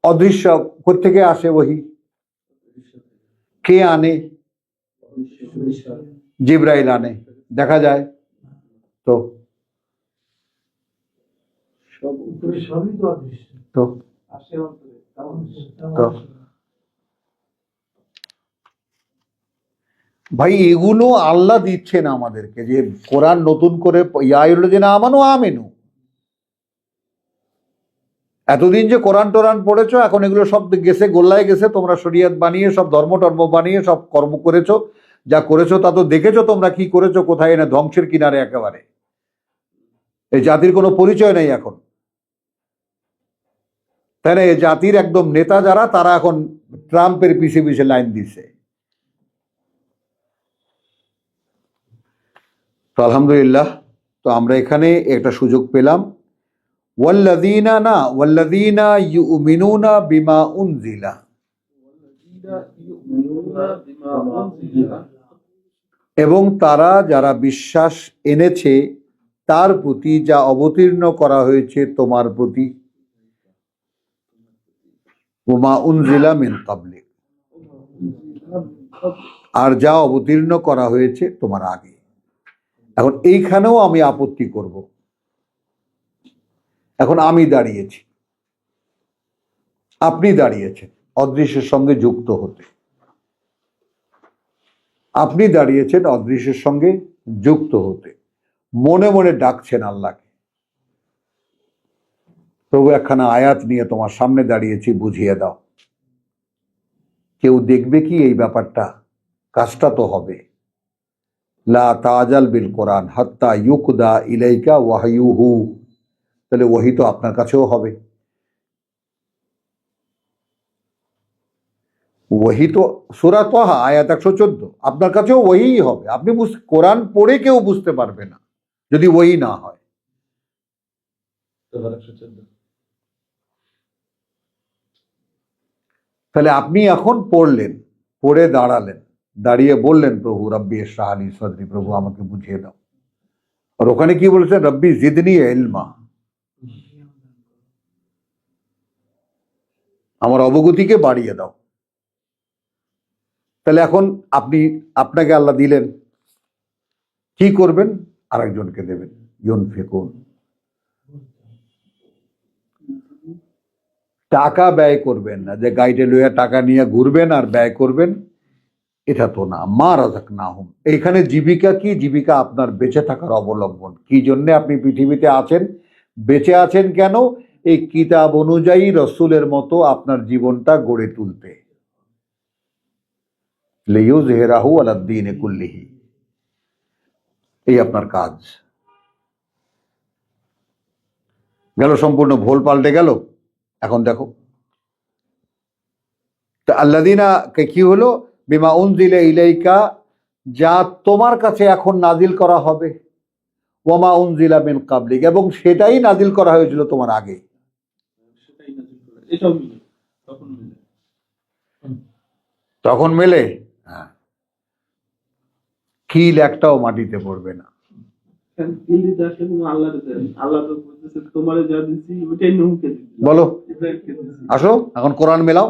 অদৃশ্য কোত্থেকে আসে ওহী? কে আনে? জিবরাইল আনে, দেখা যায় তো। সবই তো অদৃশ্য। তো তো ভাই এগুলো আল্লাহ দিচ্ছেন আমাদেরকে, যে কোরআন নতুন করে ইয়ায়ুল্লাযিনা আমানু আমিনু। এতদিন যে কোরআন টোরান পড়েছো, এখন এগুলো সব গেছে গোল্লায় গেছে, তোমরা শরিয়ত বানিয়ে সব ধর্ম টর্ম বানিয়ে সব কর্ম করেছো, যা করেছো তা তো দেখেছো তোমরা কি করেছো, কোথায় এনে ধ্বংসের কিনারে একেবারে। এই জাতির কোনো পরিচয় নেই এখন, তাই না? এই জাতির একদম নেতা যারা, তারা এখন ট্রাম্পের পিছে পিছে লাইন দিছে। তো আলহামদুলিল্লাহ, তো আমরা এখানে একটা সুযোগ পেলাম। ওয়াল্লাযীনা না ওয়াল্লাযীনা ইউমিনুনা বিমা উনজিলা, এবং তারা যারা বিশ্বাস এনেছে তার প্রতি যা অবতীর্ণ করা হয়েছে তোমার প্রতি। ওমা উনজিলা মিন ক্বাবলিক, আর যা অবতীর্ণ করা হয়েছে তোমার আগে। এখন এইখানেও আমি আপত্তি করব। এখন আমি দাঁড়িয়েছি, আপনি দাঁড়িয়েছেন অদৃশ্যের সঙ্গে যুক্ত হতে, আপনি দাঁড়িয়েছেন অদৃশ্যের সঙ্গে যুক্ত হতে, মনে মনে ডাকছেন আল্লাহকে, প্রভু একখানা আয়াত নিয়ে তোমার সামনে দাঁড়িয়েছি, বুঝিয়ে দাও। কেউ দেখবে কি এই ব্যাপারটা? কাজটা তো হবে। লা তাজাল বিল কোরআন হাত্তা ইউকদা ইলাইকা ওয়াহয়ুহু, তাহলে ওহী তো আপনার কাছেও হবে। ওহী তো সূরা তাহা আয়াত 114, আপনার কাছেও ওহীই হবে। আপনি কোরআন পড়ে কেউ বুঝতে পারবে না যদি ওহী না হয়। তাহলে আপনি এখন পড়লেন, পড়ে দাঁড়ালেন, দাঁড়িয়ে বললেন প্রভু রব্বি ইশরাহ লি সাদরি, প্রভু আমাকে বুঝিয়ে দাও। আর ওখানে কি বলেছেন? রব্বি জিদনি ইলমা, আমার অবগতিকে বাড়িয়ে দাও। তাহলে এখন আপনাকে আল্লাহ দিলেন, কি করবেন? আরেকজনকে দেবেন। ইউনফিকুন, টাকা ব্যয় করবেন না, যে গাইডে লইয়া টাকা নিয়ে ঘুরবেন আর ব্যয় করবেন, এটা তো না। মা রাযাকনাহুম, এইখানে জীবিকা কি? জীবিকা আপনার বেঁচে থাকার অবলম্বন। কি জন্য আপনি পৃথিবীতে আছেন, বেঁচে আছেন কেন? এই কিতাব অনুযায়ী রসুলের মতো আপনার জীবনটা গড়ে তুলতে। লিইয়ুযহিরাহু আলাদ দীনি কুল্লিহি, এই আপনার কাজ। গেল সম্পূর্ণ ভোল পাল্টে গেল। এখন দেখো তো আল্লাযীনা কি হলো? বিমা উনজিলা ইলাইকা, যা তোমার কাছে এখন নাজিল করা হবে। ওয়ামা উনজিলা মিন ক্বাবলিক, এবং সেটাই নাজিল করা হয়েছিল তোমার আগে। তখন মেলে? হ্যাঁ, কিল একটাও মাটিতে পড়বে না। বলো, আসো এখন কোরআন মেলাও।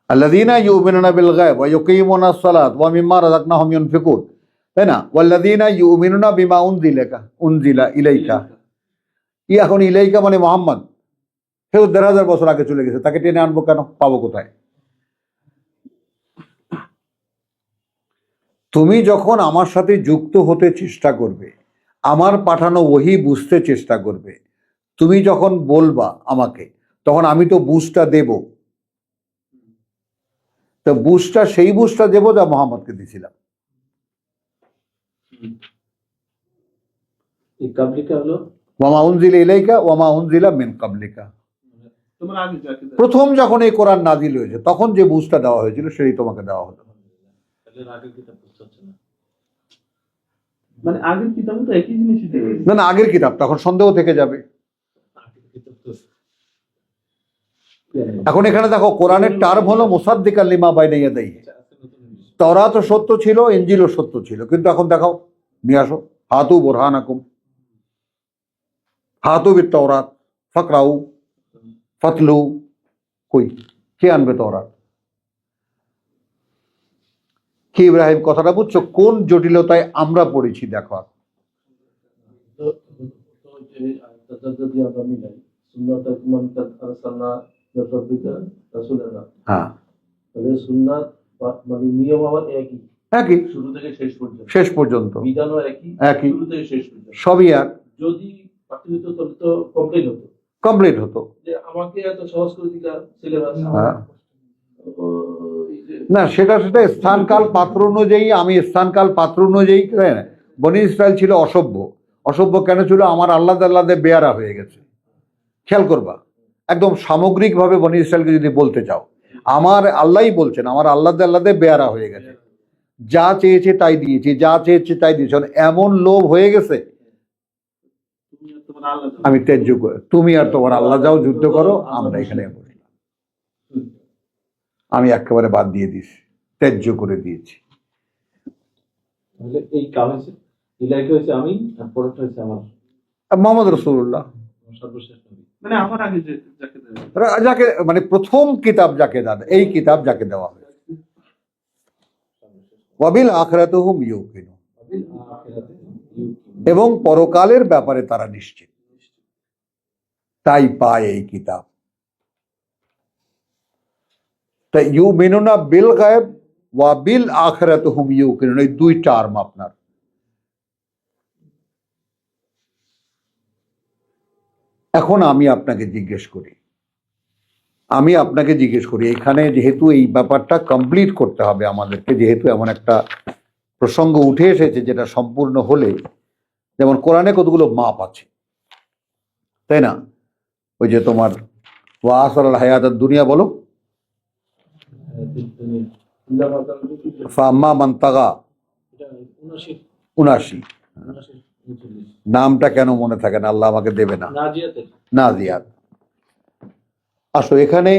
আল্লাযীনা ইউমিনুনা বিল গায়ব ওয়া ইউকিমুনাস সালাত ওয়া মিম্মা রাযাকনাহুম ইউনফিকুন, তাই না? ওয়াল্লাযীনা ইউমিনুনা বিমা উনজিলা ইলাইকা, এখন ইলাইকা মানে মুহাম্মদ, সে ১,৫০০ বছর আগে চলে গেছে, তাকে টেনে আনবো কেন? পাবো কোথায়? তুমি যখন আমার সাথে যুক্ত হতে চেষ্টা করবে, আমার পাঠানো ওহী বুঝতে চেষ্টা করবে, তুমি যখন বলবা আমাকে, তখন আমি তো বুঝটা দেব। তো বুঝটা সেই বুঝটা দেবো যা মোহাম্মদকে দিয়েছিলাম। ওয়ামা উনজিলা ইলাইকা ওয়ামা উনজিলা মিন কাবলিকা। তোমার আগে যাকে দেয়। প্রথম যখন এই কোরআন নাজিল হয়েছে তখন যে বুঝটা দেওয়া হয়েছিল সেটাই তোমাকে দেওয়া হলো। মানে আগের কিতাবে তো একই জিনিসই দেবে। না না, আগের কিতাব, তখন সন্দেহ থেকে যাবে। এখন এখানে দেখো কোরআনের টার্ম হলো মুসাদ্দিকাল লিমা বাইনা ইয়াদাইহি। তাওরাতও সত্য ছিল, ইনজিলও সত্য ছিল, কিন্তু এখন দেখাও, নিয়ে আসো, হাতু বুরহানাকুম, হাতু বিত তাওরাত ফাকরাউ ফাতলু। কই, কে আনবে তাওরাত? কি ইব্রাহিম, কথাটা বুঝছো? কোন জটিলতায় আমরা পড়েছি দেখো। যদি আমরা মিলাই সুন্নাত মান কাদ আরসালনা রাব্বিকা রাসূলানা, হ্যাঁ, তাহলে সুন্নাত মানে নিয়ম আমার একই, একই শুরু থেকে শেষ পর্যন্ত, শেষ পর্যন্ত বিধানও একই, একই, শুরু থেকে শেষ পর্যন্ত সবই এক। যদি পাঠিয়ে হতো তাহলে তো কমপ্লেন হতো কমপ্লিট হতো। যে আমাকে এত সহজ করে দিলা সিলেবাস। হ্যাঁ, না সেটা স্থান কাল পাত্র অনুযায়ী, আমি স্থান কাল পাত্র অনুযায়ী। বনি ইসরায়েল ছিল অসভ্য। অসভ্য কেন ছিল? আমার আল্লাহ আল্লাহদের বেয়ারা হয়ে গেছে। খেয়াল করবা, একদম সামগ্রিকভাবে বনি ইসরায়েলকে যদি বলতে চাও, আমার আল্লাহই বলছেন আমার আল্লাহদের বেয়ারা হয়ে গেছে, যা চেয়েছে তাই দিয়েছি, যা চেয়েছে তাই দিয়েছে। এমন লোভ হয়ে গেছে, আমি ত্যায্য করে, তুমি আর তোমার আল্লাহ যাও যুদ্ধ করো, আমরা এখানে বসলাম। আমি একেবারে বাদ দিয়ে দিয়েছি, ত্যায্য করে দিয়েছি। তাহলে এই কাম হয়েছে, ইলাইকা হয়েছে আমি, আর পরেরটা হয়েছে আমার মোহাম্মদ রাসূলুল্লাহ, সর্বশেষ নবী। মানে আমার আগে যাকে দেয়। যাকে, মানে প্রথম কিতাব যাকে দেন, এই কিতাব যাকে দেওয়া হয়। ওয়াবিল আখিরাতিহুম ইউকিনুন, এবং পরকালের ব্যাপারে তারা নিশ্চিত, তাই পায় এই কিতাব। তাই ইউমিনুনা বিল গায়ব ওয়া বিল আখিরাতিহুম ইউকিনুন, এই দুই টার্ম আপনার। এখন আমি আপনাকে জিজ্ঞেস করি, এখানে যেহেতু এই ব্যাপারটা কমপ্লিট করতে হবে আমাদেরকে, যেহেতু এমন একটা প্রসঙ্গ উঠে এসেছে যেটা সম্পূর্ণ হলে, যেমন কোরআনে কতগুলো মাপ আছে, তাই না? ওই যে তোমার ওয়া আসরাল হায়াতাদ দুনিয়া, বলো ফাম্মা মান তাগা, 79। নামটা কেন মনে থাকে না? আল্লাহ আমাকে দেবে না। নাজিয়াত। আসো এখানে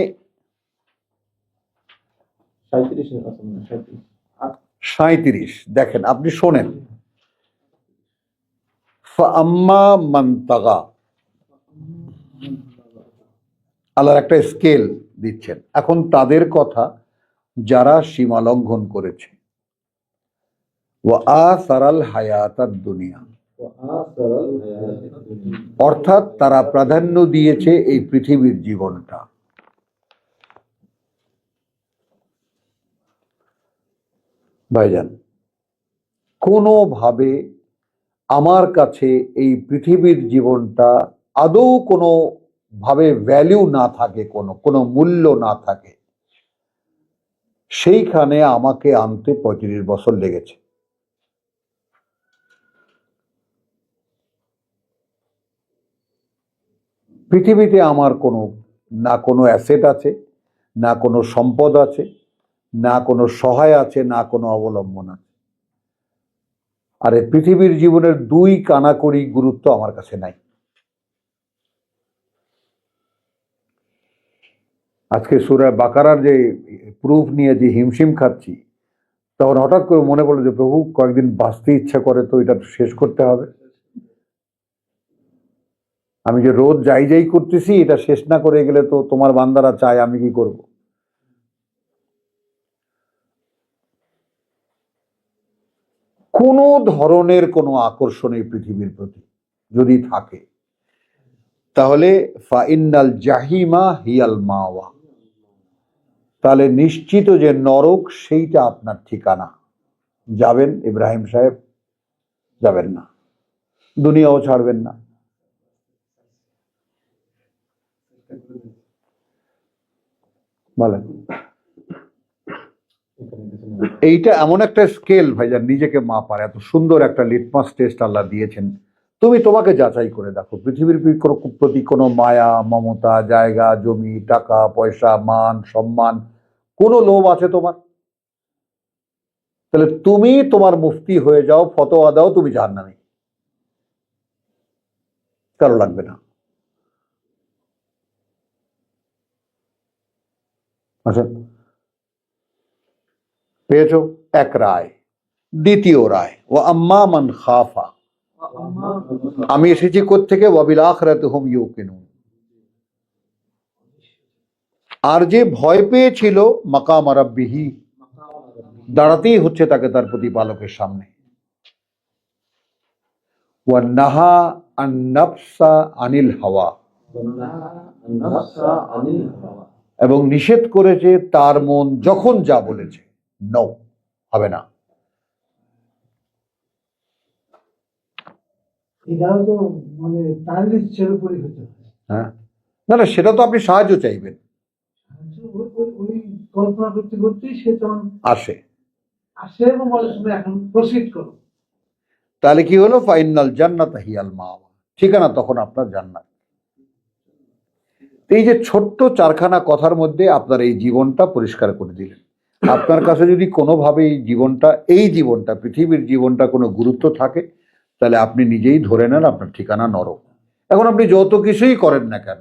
37 দেখেন, আপনি শোনেন, ফাম্মা মান তাগা, আল্লাহর একটা স্কেল দিচ্ছেন। এখন তাদের কথা যারা সীমা লঙ্ঘন করেছে, ওয়া আসারাল হায়াতাদ দুনিয়া, অর্থাৎ তারা প্রাধান্য দিয়েছে এই পৃথিবীর জীবনটা। ভাইজান, কোনোভাবে আমার কাছে এই পৃথিবীর জীবনটা আদৌ কোনো ভাবে ভ্যালু না থাকে, কোনো মূল্য না থাকে, সেইখানে আমাকে আনতে 35 বছর লেগেছে। পৃথিবীতে আমার না কোনো অ্যাসেট আছে, না কোনো সম্পদ আছে, না কোনো সহায় আছে, না কোনো অবলম্বন আছে। আর এই পৃথিবীর জীবনের 2 কানাকড়ি গুরুত্ব আমার কাছে নাই। আজকে সূরা বাকারার যে প্রুফ নিয়ে যে হিমশিম খাচ্ছি, তখন হঠাৎ করে মনে পড়লো যে প্রভু, কয়েকদিন বাঁচতে ইচ্ছা করে, তো এটা শেষ করতে হবে। আমি যে রোজ যাই করতেছি, এটা শেষ না করে গেলে তো তোমার বান্দারা চায়, আমি কি করব? কোনো ধরনের কোনো আকর্ষণ এই পৃথিবীর প্রতি যদি থাকে, তাহলে ফাইন্নাল জাহিমা হিয়াল মাওয়া, তাহলে নিশ্চিত যে নরক সেইটা আপনার ঠিকানা। যাবেন ইব্রাহিম সাহেব? যাবেন না, দুনিয়াও ছাড়বেন না। বলেন, এইটা এমন একটা স্কেল ভাইজান, নিজেকে মাপার এত সুন্দর একটা লিটমাস টেস্ট আল্লাহ দিয়েছেন। তুমি তোমাকে যাচাই করে দেখো, পৃথিবীর প্রতি কোনো মায়া মমতা, জায়গা জমি, টাকা পয়সা, মান সম্মান, কোনো লোভ আছে তোমার? তাহলে তুমি তোমার মুফতি হয়ে যাও, ফতোয়া দাও, তুমি জাহান্নামী, কারো লাগবে না। আচ্ছা, পেয়েছো এক রায়। দ্বিতীয় রায়, ও আম্মা মান খাফা, আমি এসেছি কোত্থেকে? ওয়াবিল আখিরাতি হুম ইউকিনুন। আর যে ভয় পেয়েছিল মাকাম রাব্বিহি, দাঁড়াতেই হচ্ছে তাকে তার প্রতিপালকের সামনে। ওয়া নাহা আন নাফসা আনিল হাওয়া, এবং নিষেধ করেছে তার মন যখন যা বলেছে, নো, হবে না। এটাও তো মানে তার ইচ্ছের উপরই হতে হয়। হ্যাঁ, না না, সেটা তো আপনি সাহায্য চাইবেন, ওই কল্পনা করতে করতেই সে তখন আসে। আসে এবং বলে তুমি এখন প্রসিড করো। তাহলে কি হলো? ফাইনাল জান্নাত হিয়াল মাওয়া, ঠিকানা তখন আপনার জান্নাত। এই যে ছোট্ট চারখানা কথার মধ্যে আপনার এই জীবনটা পরিষ্কার করে দিলেন। আপনার কাছে যদি কোনোভাবে এই জীবনটা পৃথিবীর জীবনটা কোনো গুরুত্ব থাকে, তাহলে আপনি নিজেই ধরে নেন আপনার ঠিকানা নরক। এখন আপনি যত কিছুই করেন না কেন,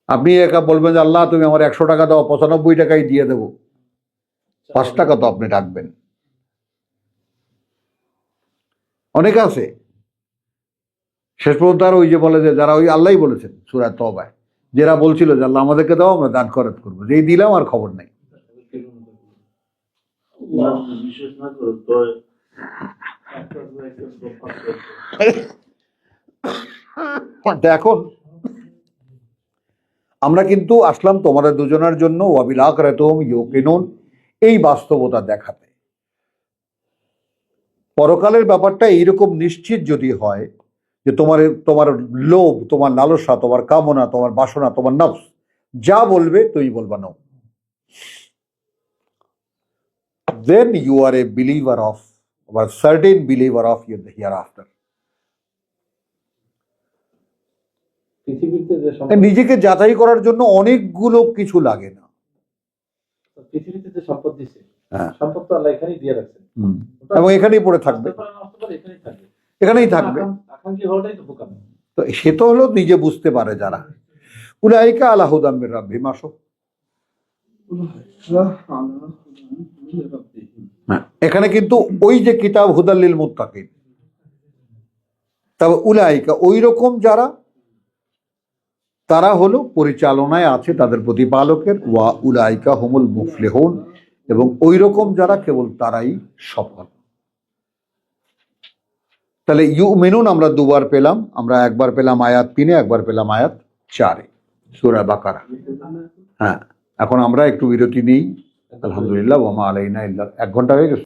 আপনি একা বলবেন যে আল্লাহ তুমি আমার 100 টাকা দাও, 95 টাকাই দিয়ে দেবো, 5 টাকা তো আপনি রাখবেন। অনেকে আছে শেষ পর্যন্ত আর ওই যে বলে যে যারা, ওই আল্লাহই বলেছেন সূরা তওবায়, যারা বলছিল যে আল্লাহ আমাদেরকে দাও, আমরা দান খরচ করবো, যেই দিলাম আর খবর নাই। বিশেষ না করে তো এখন আমরা কিন্তু আসলাম তোমাদের দুজনের জন্য ওয়াবিল আখিরাতি হুম ইউকিনুন, এই বাস্তবতা দেখাতে। পরকালের ব্যাপারটা এইরকম নিশ্চিত যদি হয় যে তোমার লোভ, তোমার লালসা, তোমার কামনা, তোমার বাসনা, তোমার নফস যা বলবে তুমি বলবা না, then you are a believer of, or certain believer of the hereafter. পৃথিবীতে যে নিজেকে যাচাই করার জন্য অনেকগুলো কিছু লাগে না। পৃথিবীতে যে সম্পদ দিছে, হ্যাঁ, সম্পদ তো আল্লাহ এখানেই দিয়ে রাখছেন, এবং এখানেই পড়ে থাকবে, এখানেই থাকবে। আকাঙ্ক্ষী হওয়াটাই তো বোকামি। তো সে তো হলো নিজে বুঝতে পারে যারা। উলাইকা আলা হুদাম মির রাব্বিহিম, আসো। এখানে কিন্তু ওই যে কিতাব হুদাল লিল মুত্তাকিন, তবে উলাইকা ওই রকম যারা, তারা হলো পরিচালনায় আছে তাদের প্রতিপালকের, ওয়া উলাইকা হুমুল মুফলিহুন, এবং ওই রকম যারা কেবল তারাই সফল। তাহলে ইউমিনুন আমরা দুবার পেলাম, আমরা একবার পেলাম আয়াত 3, একবার পেলাম আয়াত 4 সূরা বাকারা। হ্যাঁ, এখন আমরা একটু বিরতি নিই। আলহামদুলিল্লাহ, ওয়া মা আলাইনা ইল্লা, 1 ঘন্টা হয়ে গেছে।